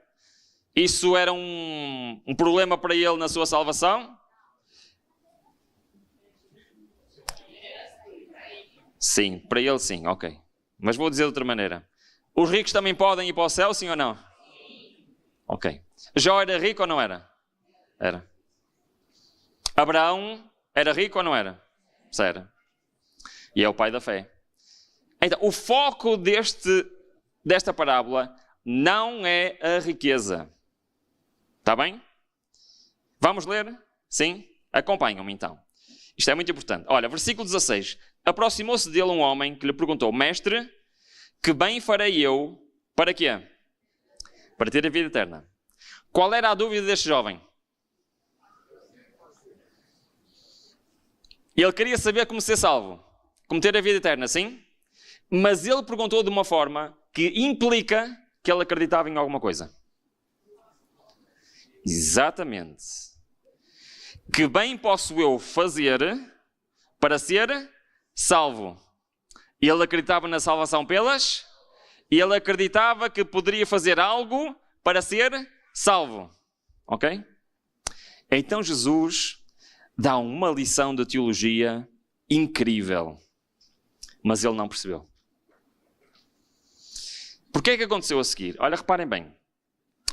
Isso era um problema para ele na sua salvação? Sim, para ele sim, ok. Mas vou dizer de outra maneira. Os ricos também podem ir para o céu, sim ou não? Ok. Jó era rico ou não era? Era. Abraão era rico ou não era? Era. E é o pai da fé. Então, o foco desta parábola não é a riqueza. Está bem? Vamos ler? Sim? Acompanham-me então. Isto é muito importante. Olha, versículo 16. Aproximou-se dele um homem que lhe perguntou: Mestre, que bem farei eu para quê? Para ter a vida eterna. Qual era a dúvida deste jovem? Ele queria saber como ser salvo. Como ter a vida eterna, sim? Mas ele perguntou de uma forma que implica que ele acreditava em alguma coisa. Exatamente. Que bem posso eu fazer para ser salvo? Ele acreditava na salvação pelas... Ele acreditava que poderia fazer algo para ser salvo. Ok? Então Jesus dá uma lição de teologia incrível. Mas ele não percebeu. Porquê é que aconteceu a seguir? Olha, reparem bem.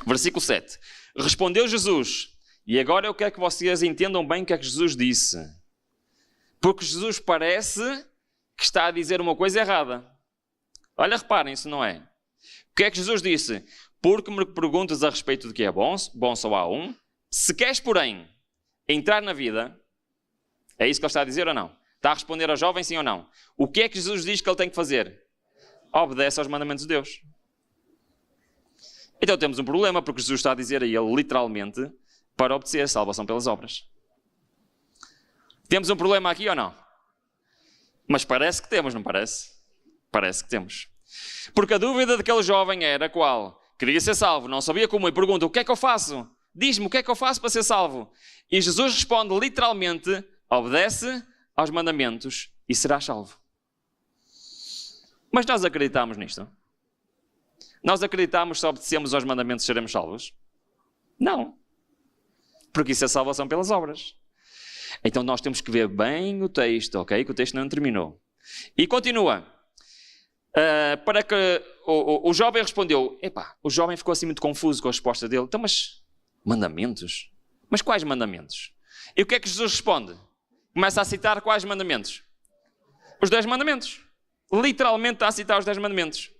Versículo 7. Respondeu Jesus, e agora eu quero que vocês entendam bem o que é que Jesus disse. Porque Jesus parece que está a dizer uma coisa errada. Olha, reparem, isso não é. O que é que Jesus disse? Porque me perguntas a respeito do que é bom só há um. Se queres, porém, entrar na vida, é isso que ele está a dizer ou não? Está a responder ao jovem, sim ou não? O que é que Jesus diz que ele tem que fazer? Obedece aos mandamentos de Deus. Então temos um problema, porque Jesus está a dizer a ele, literalmente, para obedecer a salvação pelas obras. Temos um problema aqui ou não? Mas parece que temos, não parece? Parece que temos. Porque a dúvida daquele jovem era qual? Queria ser salvo, não sabia como, e pergunta, o que é que eu faço? Diz-me, o que é que eu faço para ser salvo? E Jesus responde literalmente, obedece aos mandamentos e serás salvo. Mas nós acreditamos nisto? Nós acreditamos que se obedecemos aos mandamentos seremos salvos? Não. Porque isso é salvação pelas obras. Então nós temos que ver bem o texto, ok? Que o texto não terminou. E continua. Para que o jovem respondeu, o jovem ficou assim muito confuso com a resposta dele. Então, mas mandamentos? Mas quais mandamentos? E o que é que Jesus responde? Começa a citar quais mandamentos? Os 10 mandamentos. Literalmente está a citar os 10 mandamentos.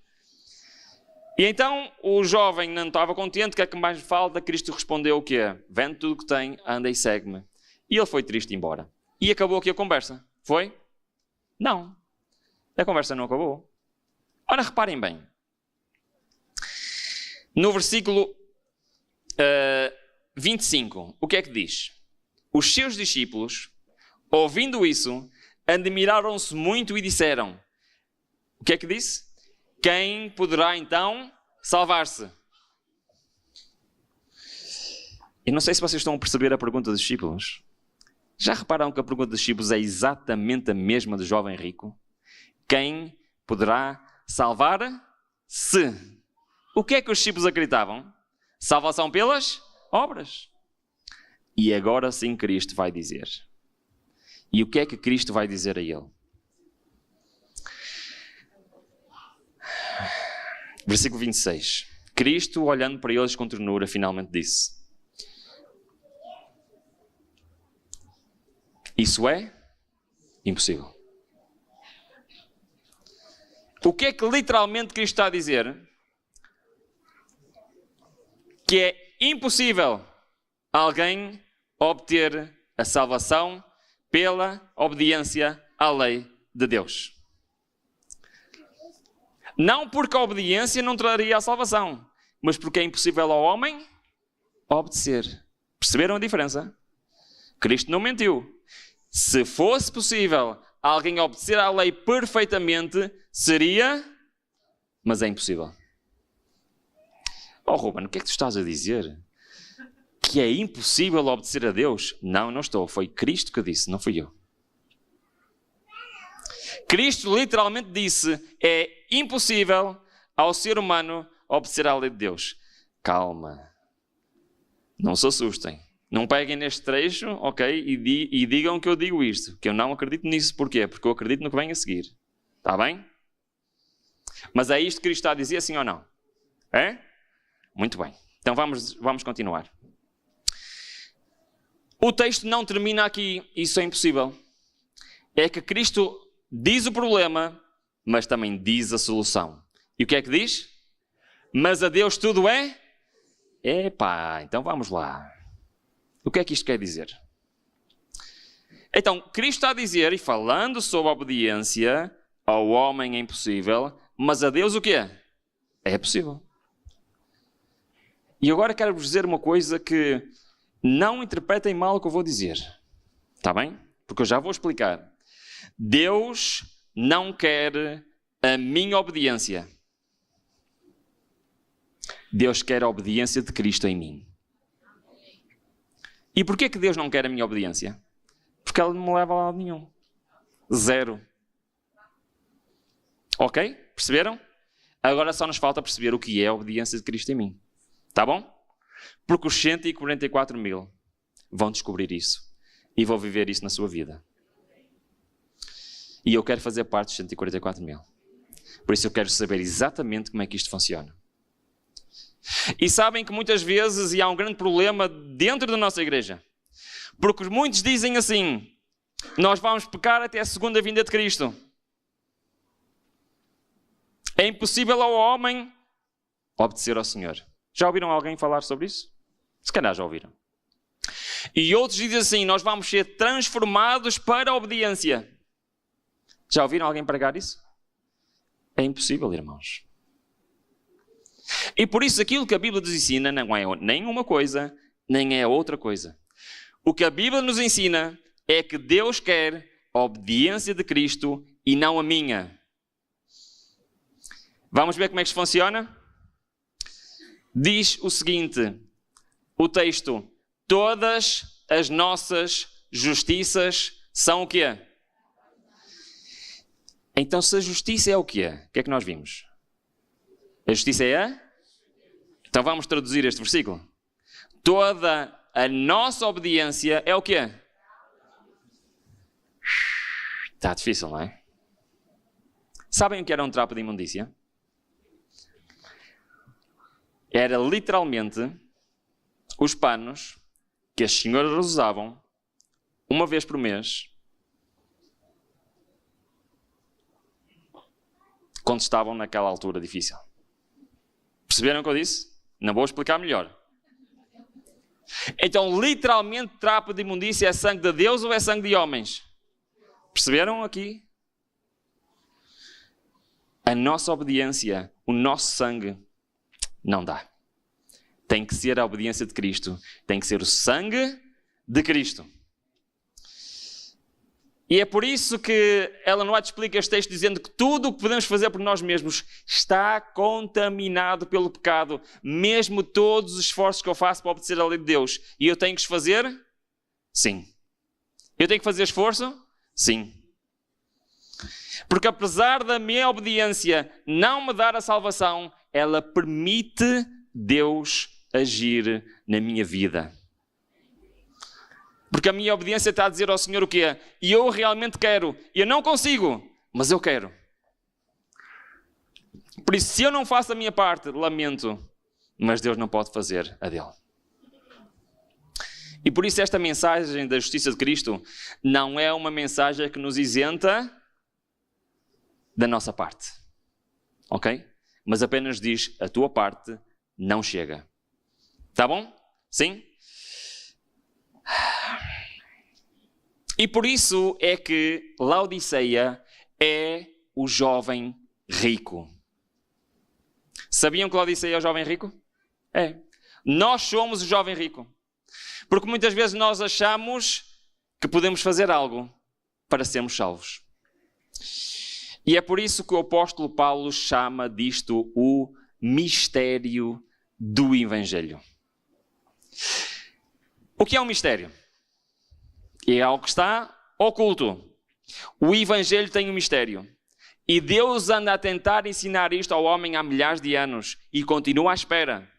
E então o jovem não estava contente, o que é que mais falta? Cristo respondeu o quê? Vende tudo o que tem, anda e segue-me. E ele foi triste embora. E acabou aqui a conversa. Foi? Não. A conversa não acabou. Ora, reparem bem. No versículo 25, o que é que diz? Os seus discípulos, ouvindo isso, admiraram-se muito e disseram, o que é que disse? Quem poderá então salvar-se? Eu não sei se vocês estão a perceber a pergunta dos discípulos. Já repararam que a pergunta dos discípulos é exatamente a mesma do jovem rico? Quem poderá salvar-se? O que é que os discípulos acreditavam? Salvação pelas obras. E agora sim Cristo vai dizer. E o que é que Cristo vai dizer a ele? Versículo 26. Cristo, olhando para eles com ternura, finalmente disse: isso é impossível. O que é que literalmente Cristo está a dizer? Que é impossível alguém obter a salvação pela obediência à lei de Deus. Não porque a obediência não traria a salvação, mas porque é impossível ao homem obedecer. Perceberam a diferença? Cristo não mentiu. Se fosse possível alguém obedecer à lei perfeitamente, seria, mas é impossível. Oh, Ruben, o que é que tu estás a dizer? Que é impossível obedecer a Deus? Não, não estou. Foi Cristo que disse, não fui eu. Cristo literalmente disse, é impossível ao ser humano obedecer à lei de Deus. Calma. Não se assustem. Não peguem neste trecho, ok? E digam que eu digo isto. Que eu não acredito nisso. Porquê? Porque eu acredito no que vem a seguir. Está bem? Mas é isto que Cristo está a dizer, sim ou não? É? Muito bem. Então vamos continuar. O texto não termina aqui. Isso é impossível. É que Cristo diz o problema, mas também diz a solução. E o que é que diz? Mas a Deus tudo é? Então vamos lá. O que é que isto quer dizer? Então, Cristo está a dizer, e falando sobre a obediência, ao homem é impossível, mas a Deus o quê? É possível. E agora quero-vos dizer uma coisa que não interpretem mal o que eu vou dizer. Está bem? Porque eu já vou explicar. Deus não quer a minha obediência. Deus quer a obediência de Cristo em mim. E porquê que Deus não quer a minha obediência? Porque Ele não me leva a lado nenhum. Zero. Ok? Perceberam? Agora só nos falta perceber o que é a obediência de Cristo em mim. Tá bom? Porque os 144 mil vão descobrir isso. E vão viver isso na sua vida. E eu quero fazer parte dos 144 mil. Por isso eu quero saber exatamente como é que isto funciona. E sabem que muitas vezes, e há um grande problema dentro da nossa igreja, porque muitos dizem assim, nós vamos pecar até a segunda vinda de Cristo. É impossível ao homem obedecer ao Senhor. Já ouviram alguém falar sobre isso? Se calhar já ouviram. E outros dizem assim, nós vamos ser transformados para a obediência. Já ouviram alguém pregar isso? É impossível, irmãos. E por isso aquilo que a Bíblia nos ensina não é nem uma coisa, nem é outra coisa. O que a Bíblia nos ensina é que Deus quer a obediência de Cristo e não a minha. Vamos ver como é que isto funciona? Diz o seguinte, o texto, todas as nossas justiças são o quê? Então, se a justiça é o quê? O que é que nós vimos? A justiça é a? Então vamos traduzir este versículo. Toda a nossa obediência é o quê? Está difícil, não é? Sabem o que era um trapo de imundícia? Era literalmente os panos que as senhoras usavam uma vez por mês quando estavam naquela altura difícil. Perceberam o que eu disse? Não vou explicar melhor. Então, literalmente, trapo de imundícia é sangue de Deus ou é sangue de homens? Perceberam aqui? A nossa obediência, o nosso sangue, não dá. Tem que ser a obediência de Cristo. Tem que ser o sangue de Cristo. E é por isso que Ellen White explica este texto dizendo que tudo o que podemos fazer por nós mesmos está contaminado pelo pecado. Mesmo todos os esforços que eu faço para obedecer à lei de Deus. E eu tenho que os fazer? Sim. Eu tenho que fazer esforço? Sim. Porque apesar da minha obediência não me dar a salvação, ela permite Deus agir na minha vida. Porque a minha obediência está a dizer ao Senhor o quê? E eu realmente quero. Eu não consigo, mas eu quero. Por isso, se eu não faço a minha parte, lamento. Mas Deus não pode fazer a dele. E por isso esta mensagem da justiça de Cristo não é uma mensagem que nos isenta da nossa parte. Ok? Mas apenas diz, a tua parte não chega. Tá bom? Sim? E por isso é que Laodiceia é o jovem rico. Sabiam que Laodiceia é o jovem rico? É. Nós somos o jovem rico. Porque muitas vezes nós achamos que podemos fazer algo para sermos salvos. E é por isso que o apóstolo Paulo chama disto o mistério do Evangelho. O que é um mistério? É algo que está oculto. O Evangelho tem um mistério. E Deus anda a tentar ensinar isto ao homem há milhares de anos. E continua à espera.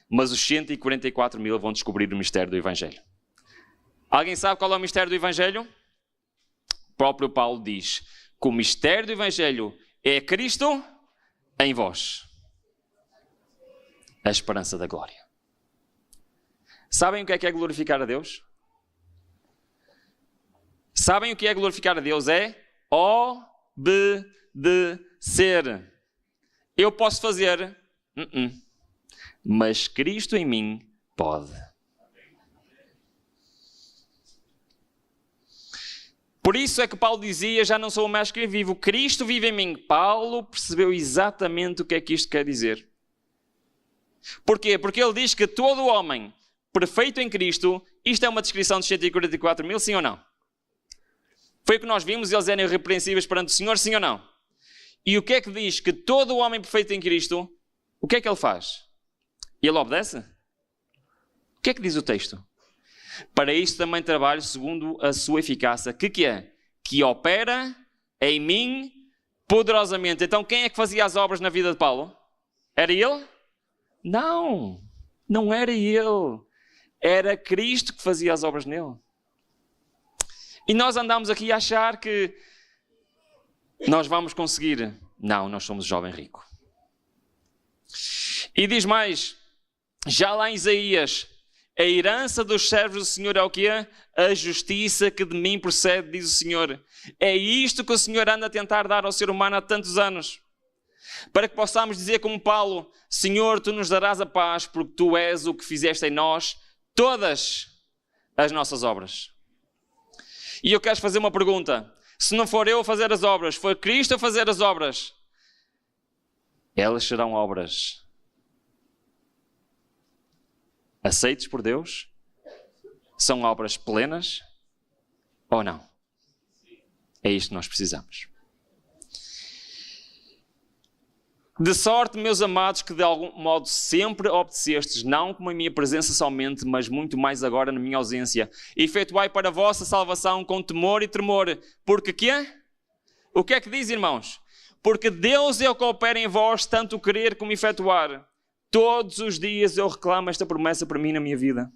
Mas os 144 mil vão descobrir o mistério do Evangelho. Alguém sabe qual é o mistério do Evangelho? O próprio Paulo diz que o mistério do Evangelho é Cristo em vós. A esperança da glória. Sabem o que é glorificar a Deus? Sabem o que é glorificar a Deus? É obedecer. Eu posso fazer, mas Cristo em mim pode. Por isso é que Paulo dizia, já não sou mais que eu vivo, Cristo vive em mim. Paulo percebeu exatamente o que é que isto quer dizer. Porquê? Porque ele diz que todo homem perfeito em Cristo, isto é uma descrição dos 144 mil, sim ou não? Foi o que nós vimos, eles eram irrepreensíveis perante o Senhor, sim ou não? E o que é que diz que todo homem perfeito em Cristo, o que é que ele faz? Ele obedece? O que é que diz o texto? Para isto também trabalho segundo a sua eficácia. Que é? Que opera em mim poderosamente. Então quem é que fazia as obras na vida de Paulo? Era ele? Não, não era ele. Era Cristo que fazia as obras nele. E nós andamos aqui a achar que nós vamos conseguir. Não, nós somos jovem rico. E diz mais, já lá em Isaías, a herança dos servos do Senhor é o quê? A justiça que de mim procede, diz o Senhor. É isto que o Senhor anda a tentar dar ao ser humano há tantos anos. Para que possamos dizer como Paulo, Senhor, Tu nos darás a paz, porque Tu és o que fizeste em nós todas as nossas obras. E eu quero fazer uma pergunta. Se não for eu a fazer as obras, for Cristo a fazer as obras, elas serão obras aceites por Deus? São obras plenas ou não? É isto que nós precisamos. De sorte, meus amados, que de algum modo sempre obedecestes, não como em minha presença somente, mas muito mais agora na minha ausência. Efetuai para a vossa salvação com temor e tremor. Porque quê? O que é que diz, irmãos? Porque Deus é o que opera em vós, tanto o querer como efetuar. Todos os dias eu reclamo esta promessa para mim na minha vida.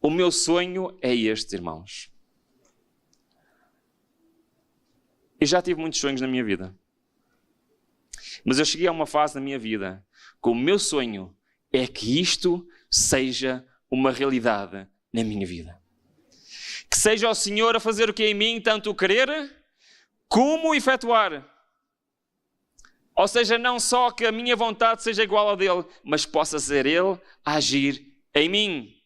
O meu sonho é este, irmãos. Eu já tive muitos sonhos na minha vida. Mas eu cheguei a uma fase na minha vida que o meu sonho é que isto seja uma realidade na minha vida. Que seja o Senhor a fazer o que é em mim, tanto o querer como o efetuar. Ou seja, não só que a minha vontade seja igual à dele, mas possa ser ele a agir em mim.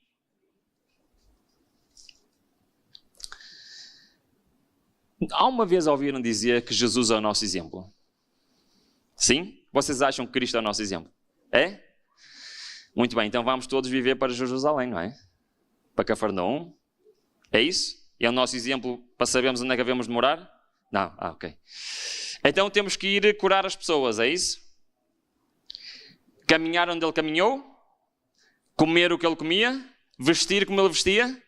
Há uma vez ouviram dizer que Jesus é o nosso exemplo? Sim? Vocês acham que Cristo é o nosso exemplo? É? Muito bem, então vamos todos viver para Jerusalém, não é? Para Cafarnaum. É isso? É o nosso exemplo para sabermos onde é que devemos morar? Não? Ok. Então temos que ir curar as pessoas, é isso? Caminhar onde ele caminhou? Comer o que ele comia? Vestir como ele vestia?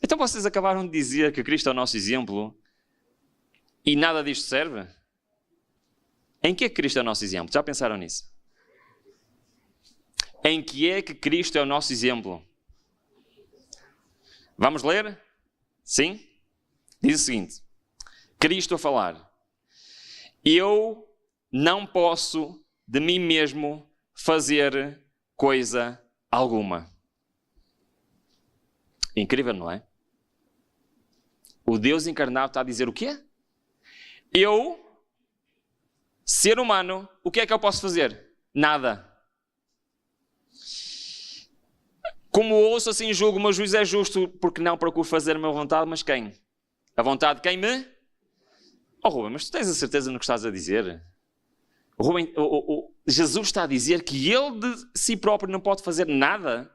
Então vocês acabaram de dizer que Cristo é o nosso exemplo e nada disto serve? Em que é que Cristo é o nosso exemplo? Já pensaram nisso? Em que é que Cristo é o nosso exemplo? Vamos ler? Sim? Diz o seguinte. Cristo a falar. Eu não posso de mim mesmo fazer coisa alguma. Incrível, não é? O Deus encarnado está a dizer o quê? Eu, ser humano, o que é que eu posso fazer? Nada. Como ouço, assim julgo, o meu juízo é justo, porque não procuro fazer a minha vontade, mas quem? A vontade de quem me? Oh, Rubem, mas tu tens a certeza no que estás a dizer? Rubem, Jesus está a dizer que ele de si próprio não pode fazer nada?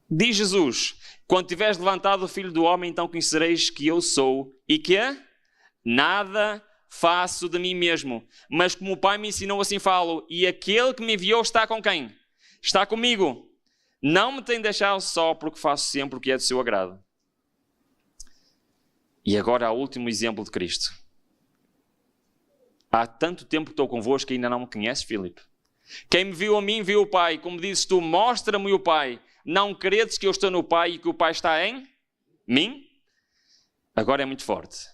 Diz Jesus, quando tiveres levantado o Filho do Homem, então conhecereis que eu sou e que nada faço de mim mesmo, mas como o Pai me ensinou, assim falo, e aquele que me enviou está com quem? Está comigo. Não me tem deixado só, porque faço sempre o que é do seu agrado. E agora há o último exemplo de Cristo. Há tanto tempo que estou convosco que ainda não me conheces, Filipe. Quem me viu a mim, viu o Pai. Como dizes tu, mostra-me o Pai. Não credes que eu estou no Pai e que o Pai está em mim? Agora é muito forte.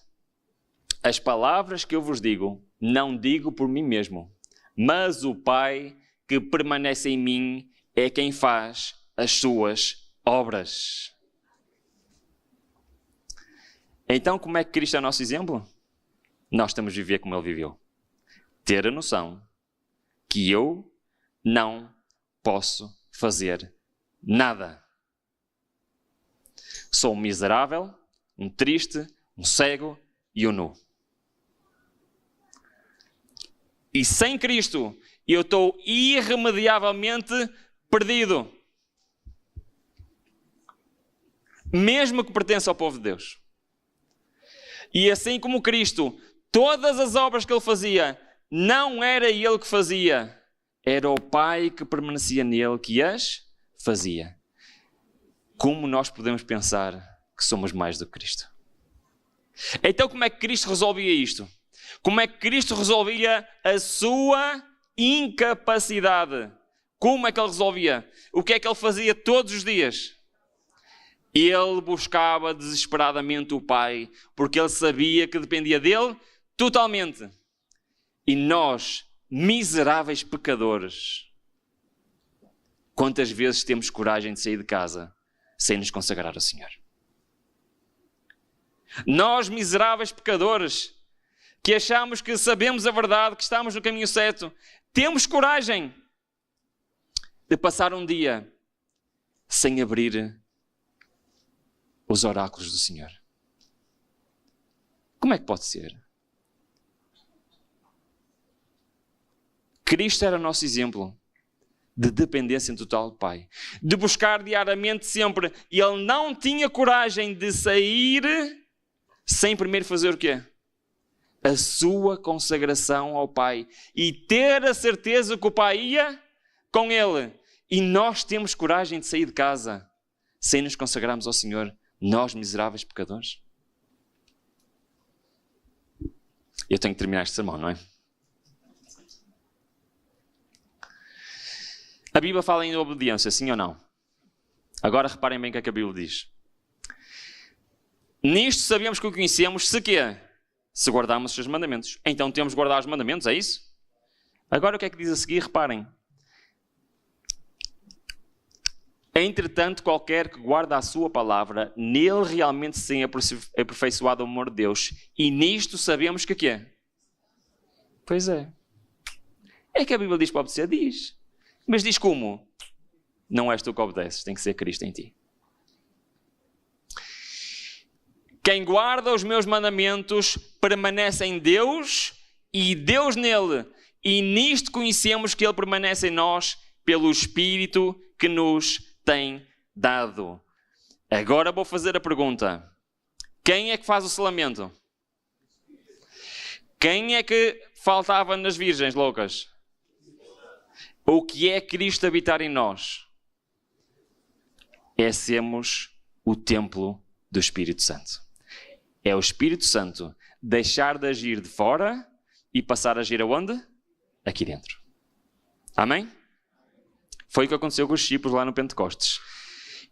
As palavras que eu vos digo, não digo por mim mesmo, mas o Pai que permanece em mim é quem faz as suas obras. Então, como é que Cristo é o nosso exemplo? Nós temos de viver como Ele viveu. Ter a noção que eu não posso fazer nada. Sou um miserável, um triste, um cego e um nu. E sem Cristo, eu estou irremediavelmente perdido. Mesmo que pertença ao povo de Deus. E assim como Cristo, todas as obras que Ele fazia, não era Ele que fazia, era o Pai que permanecia nele que as fazia. Como nós podemos pensar que somos mais do que Cristo? Então como é que Cristo resolvia isto? Como é que Cristo resolvia a sua incapacidade? Como é que Ele resolvia? O que é que Ele fazia todos os dias? Ele buscava desesperadamente o Pai, porque Ele sabia que dependia dele totalmente. E nós miseráveis pecadores, quantas vezes temos coragem de sair de casa sem nos consagrar ao Senhor? Nós, miseráveis pecadores, que achamos que sabemos a verdade, que estamos no caminho certo, temos coragem de passar um dia sem abrir os oráculos do Senhor. Como é que pode ser? Cristo era o nosso exemplo de dependência total do Pai, de buscar diariamente sempre, e Ele não tinha coragem de sair sem primeiro fazer o quê? A sua consagração ao Pai e ter a certeza que o Pai ia com Ele. E nós temos coragem de sair de casa sem nos consagrarmos ao Senhor, nós miseráveis pecadores? Eu tenho que terminar este sermão, não é? A Bíblia fala em obediência, sim ou não? Agora reparem bem o que é que a Bíblia diz. Nisto sabemos que o conhecemos, se quê? Se guardarmos os seus mandamentos. Então temos de guardar os mandamentos, é isso? Agora o que é que diz a seguir? Reparem. Entretanto, qualquer que guarda a sua palavra, nele realmente se tem aperfeiçoado o amor de Deus. E nisto sabemos que quê? Pois é. É que a Bíblia diz para obedecer? Diz. Mas diz como? Não és tu que obedeces, tem que ser Cristo em ti. Quem guarda os meus mandamentos permanece em Deus e Deus nele. E nisto conhecemos que Ele permanece em nós pelo Espírito que nos tem dado. Agora vou fazer a pergunta. Quem é que faz o selamento? Quem é que faltava nas virgens loucas? O que é Cristo habitar em nós? É sermos o templo do Espírito Santo. É o Espírito Santo deixar de agir de fora e passar a agir aonde? Aqui dentro. Amém? Foi o que aconteceu com os discípulos lá no Pentecostes.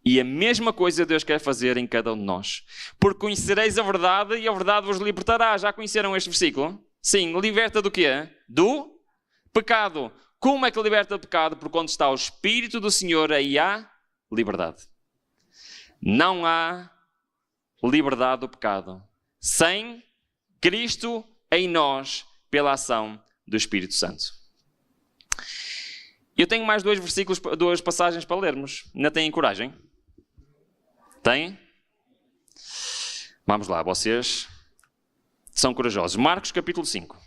E a mesma coisa Deus quer fazer em cada um de nós. Porque conhecereis a verdade e a verdade vos libertará. Já conheceram este versículo? Sim, liberta do quê? Do pecado. Como é que liberta do pecado? Porque onde está o Espírito do Senhor, aí há liberdade. Não há liberdade do pecado sem Cristo em nós pela ação do Espírito Santo. Eu tenho mais duas passagens para lermos. Ainda têm coragem? Têm? Vamos lá, vocês são corajosos. Marcos capítulo 5.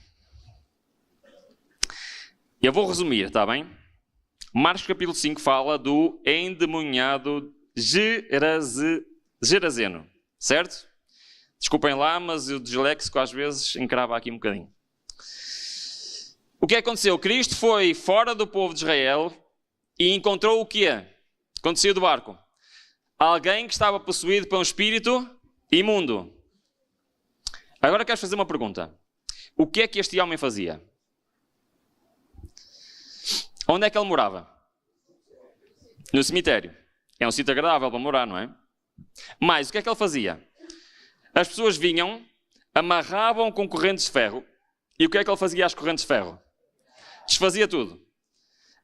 Eu vou resumir, está bem? Marcos capítulo 5 fala do endemoniado Gerazeno. Certo? Desculpem lá, mas o disléxico às vezes encrava aqui um bocadinho. O que aconteceu? Cristo foi fora do povo de Israel e encontrou o quê? Quando saiu do barco? Alguém que estava possuído por um espírito imundo. Agora quero fazer uma pergunta. O que é que este homem fazia? Onde é que ele morava? No cemitério. É um sítio agradável para morar, não é? Mas o que é que ele fazia? As pessoas vinham, amarravam com correntes de ferro. E o que é que ele fazia às correntes de ferro? Desfazia tudo.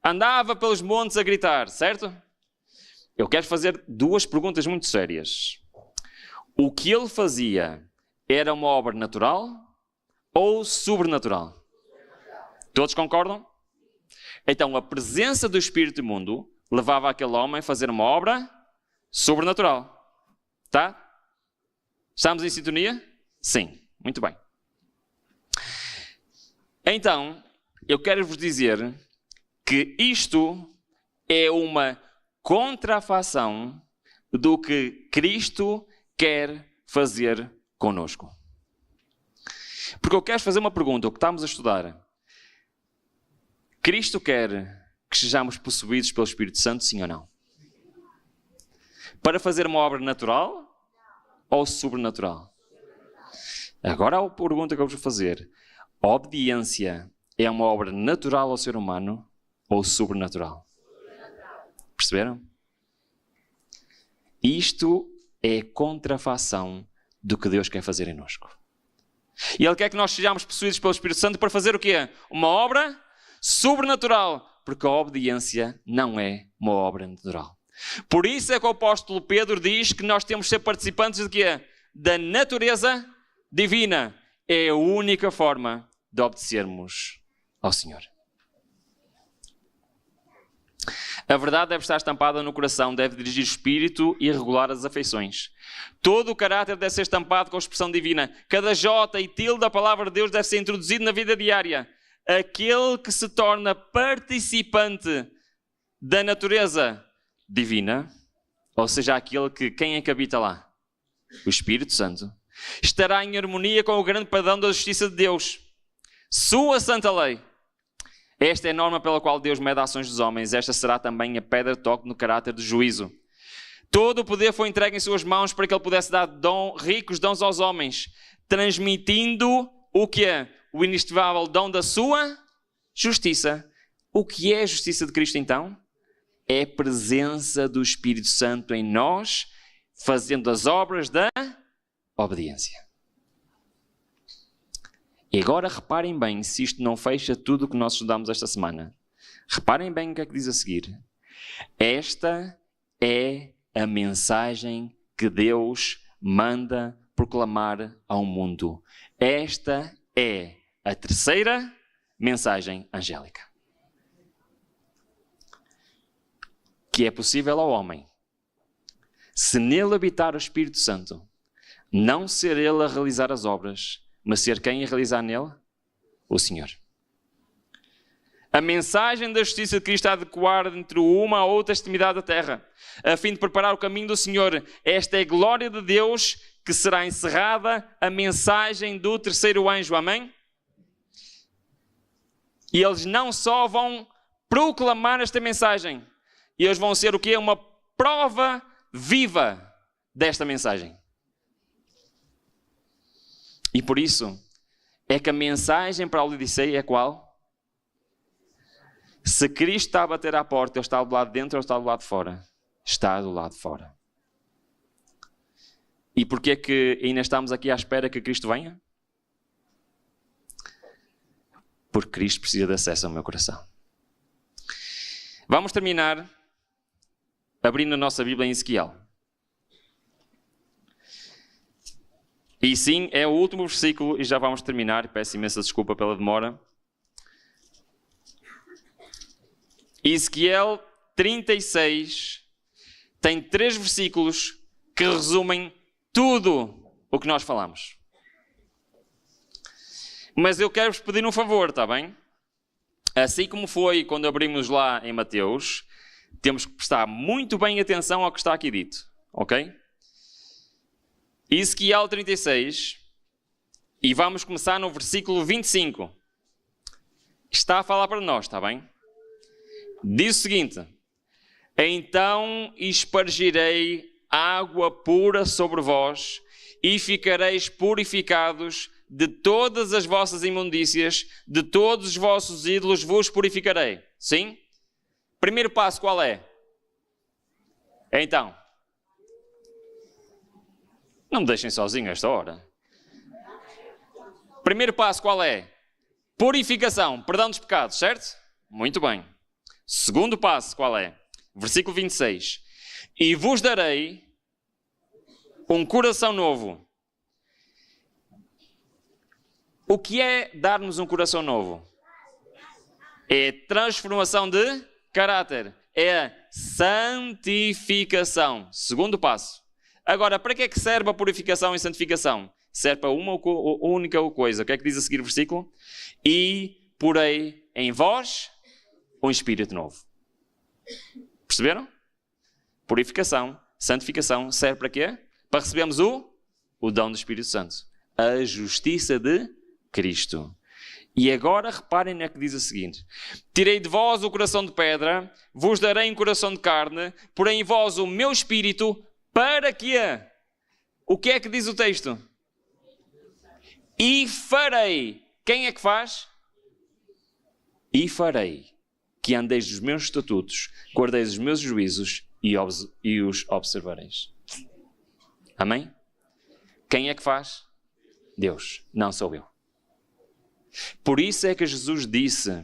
Andava pelos montes a gritar, certo? Eu quero fazer duas perguntas muito sérias. O que ele fazia era uma obra natural ou sobrenatural? Todos concordam? Então, a presença do Espírito imundo levava aquele homem a fazer uma obra sobrenatural. Tá? Estamos em sintonia? Sim. Muito bem. Então, eu quero vos dizer que isto é uma contrafação do que Cristo quer fazer conosco. Porque eu quero fazer uma pergunta, o que estamos a estudar. Cristo quer que sejamos possuídos pelo Espírito Santo, sim ou não? Para fazer uma obra natural ou sobrenatural? Agora a pergunta que eu vos vou fazer. A obediência é uma obra natural ao ser humano ou sobrenatural? Perceberam? Isto é contrafação do que Deus quer fazer em nós. E Ele quer que nós sejamos possuídos pelo Espírito Santo para fazer o quê? Uma obra sobrenatural, porque a obediência não é uma obra natural. Por isso é que o apóstolo Pedro diz que nós temos de ser participantes de quê? Da natureza divina. É a única forma de obedecermos ao Senhor. A verdade deve estar estampada no coração, deve dirigir o espírito e regular as afeições. Todo o caráter deve ser estampado com a expressão divina. Cada jota e tilde da palavra de Deus deve ser introduzido na vida diária. Aquele que se torna participante da natureza divina, ou seja, aquele que, quem é que habita lá? O Espírito Santo. Estará em harmonia com o grande padrão da justiça de Deus. Sua santa lei. Esta é a norma pela qual Deus mede ações dos homens. Esta será também a pedra de toque no caráter de juízo. Todo o poder foi entregue em suas mãos para que ele pudesse dar ricos dons aos homens, transmitindo o que é? O inestimável dom da sua justiça. O que é a justiça de Cristo então? É a presença do Espírito Santo em nós, fazendo as obras da obediência. E agora reparem bem se isto não fecha tudo o que nós estudamos esta semana. Reparem bem o que é que diz a seguir. Esta é a mensagem que Deus manda proclamar ao mundo. Esta é a terceira mensagem angélica. Que é possível ao homem, se nele habitar o Espírito Santo, não ser ele a realizar as obras, mas ser quem a realizar nele? O Senhor. A mensagem da justiça de Cristo há de ecoar entre uma a outra extremidade da terra, a fim de preparar o caminho do Senhor. Esta é a glória de Deus, que será encerrada a mensagem do terceiro anjo. Amém? E eles não só vão proclamar esta mensagem, e eles vão ser o quê? Uma prova viva desta mensagem. E por isso, é que a mensagem para a Laodiceia é qual? Se Cristo está a bater à porta, ele está do lado de dentro ou está do lado de fora? Está do lado de fora. E porquê é que ainda estamos aqui à espera que Cristo venha? Porque Cristo precisa de acesso ao meu coração. Vamos terminar abrindo a nossa Bíblia em Ezequiel. E sim, é o último versículo e já vamos terminar. Peço imensa desculpa pela demora. Ezequiel 36 tem 3 versículos que resumem tudo o que nós falamos. Mas eu quero-vos pedir um favor, está bem? Assim como foi quando abrimos lá em Mateus, temos que prestar muito bem atenção ao que está aqui dito, ok? Ezequiel 36, e vamos começar no versículo 25. Está a falar para nós, está bem? Diz o seguinte: então espargirei água pura sobre vós, e ficareis purificados de todas as vossas imundícias, de todos os vossos ídolos vos purificarei. Sim? Primeiro passo qual é? Então, não me deixem sozinho a esta hora. Primeiro passo qual é? Purificação, perdão dos pecados, certo? Muito bem. Segundo passo qual é? Versículo 26. E vos darei um coração novo. O que é dar-nos um coração novo? É transformação de caráter. É a santificação. Segundo passo. Agora, para que é que serve a purificação e santificação? Serve para uma única coisa. O que é que diz a seguir o versículo? E porei em vós um espírito novo. Perceberam? Purificação, santificação, serve para quê? Para recebermos o dom do Espírito Santo. A justiça de Cristo. E agora reparem no que diz a seguinte: tirei de vós o coração de pedra, vos darei um coração de carne, porém em vós o meu espírito, para quê? O que é que diz o texto? E farei. Quem é que faz? E farei que andeis dos meus estatutos, guardeis os meus juízos e os observareis. Amém? Quem é que faz? Deus, não sou eu. Por isso é que Jesus disse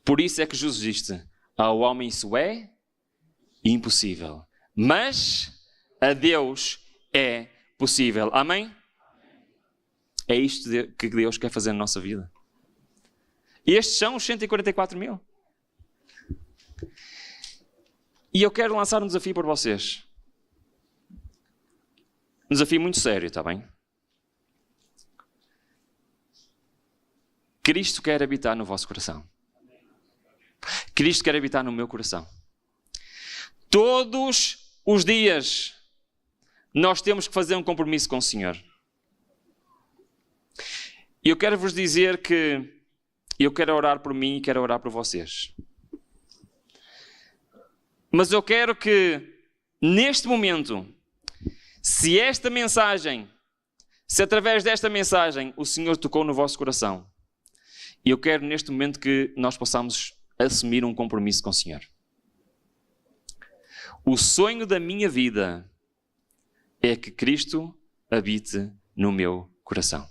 Por isso é que Jesus disse: ao homem isso é impossível, mas a Deus é possível. Amém? É isto que Deus quer fazer na nossa vida. E estes são os 144 mil. E eu quero lançar um desafio para vocês. Um desafio muito sério, está bem? Cristo quer habitar no vosso coração. Cristo quer habitar no meu coração. Todos os dias nós temos que fazer um compromisso com o Senhor. E eu quero vos dizer que eu quero orar por mim e quero orar por vocês. Mas eu quero que, neste momento, se através desta mensagem o Senhor tocou no vosso coração, eu quero neste momento que nós possamos assumir um compromisso com o Senhor. O sonho da minha vida é que Cristo habite no meu coração.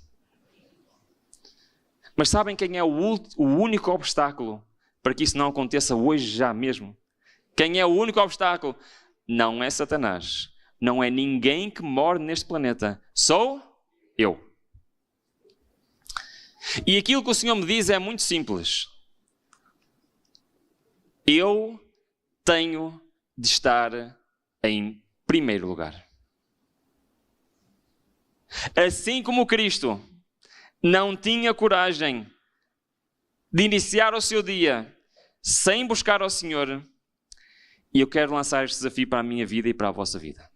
Mas sabem quem é o único obstáculo para que isso não aconteça hoje já mesmo? Quem é o único obstáculo? Não é Satanás. Não é ninguém que mora neste planeta. Sou eu. E aquilo que o Senhor me diz é muito simples. Eu tenho de estar em primeiro lugar. Assim como Cristo não tinha coragem de iniciar o seu dia sem buscar ao Senhor, e eu quero lançar este desafio para a minha vida e para a vossa vida.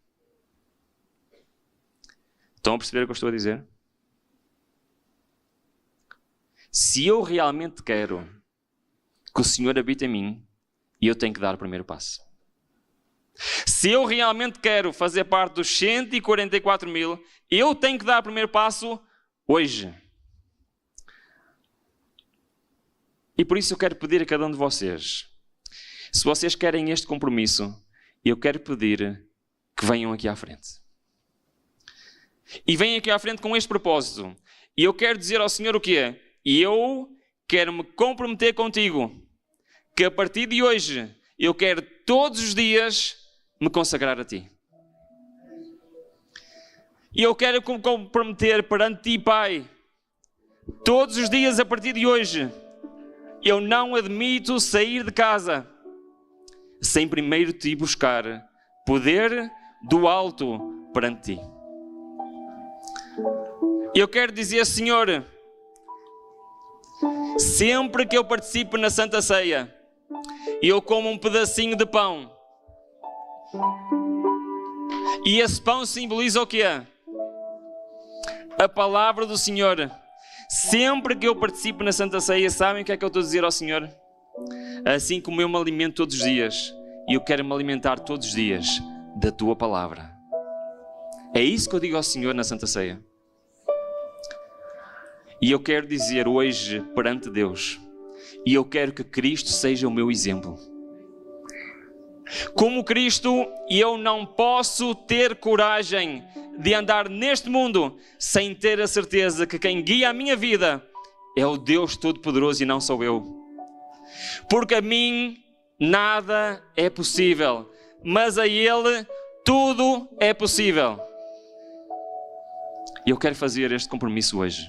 Estão a perceber o que eu estou a dizer? Se eu realmente quero que o Senhor habite em mim, eu tenho que dar o primeiro passo. Se eu realmente quero fazer parte dos 144 mil, eu tenho que dar o primeiro passo hoje. E por isso eu quero pedir a cada um de vocês, se vocês querem este compromisso, eu quero pedir que venham aqui à frente. E venham aqui à frente com este propósito. E eu quero dizer ao Senhor o quê? Eu quero me comprometer contigo, que a partir de hoje, eu quero todos os dias me consagrar a ti. E eu quero me comprometer perante ti, Pai, todos os dias a partir de hoje, eu não admito sair de casa sem primeiro te buscar poder do alto perante ti. Eu quero dizer, Senhor, sempre que eu participo na Santa Ceia, eu como um pedacinho de pão. E esse pão simboliza o quê? A palavra do Senhor. Sempre que eu participo na Santa Ceia, sabem o que é que eu estou a dizer ao Senhor? Assim como eu me alimento todos os dias, e eu quero me alimentar todos os dias da Tua Palavra. É isso que eu digo ao Senhor na Santa Ceia. E eu quero dizer hoje perante Deus, e eu quero que Cristo seja o meu exemplo. Como Cristo, eu não posso ter coragem de andar neste mundo sem ter a certeza que quem guia a minha vida é o Deus Todo-Poderoso e não sou eu. Porque a mim nada é possível, mas a Ele tudo é possível. E eu quero fazer este compromisso hoje.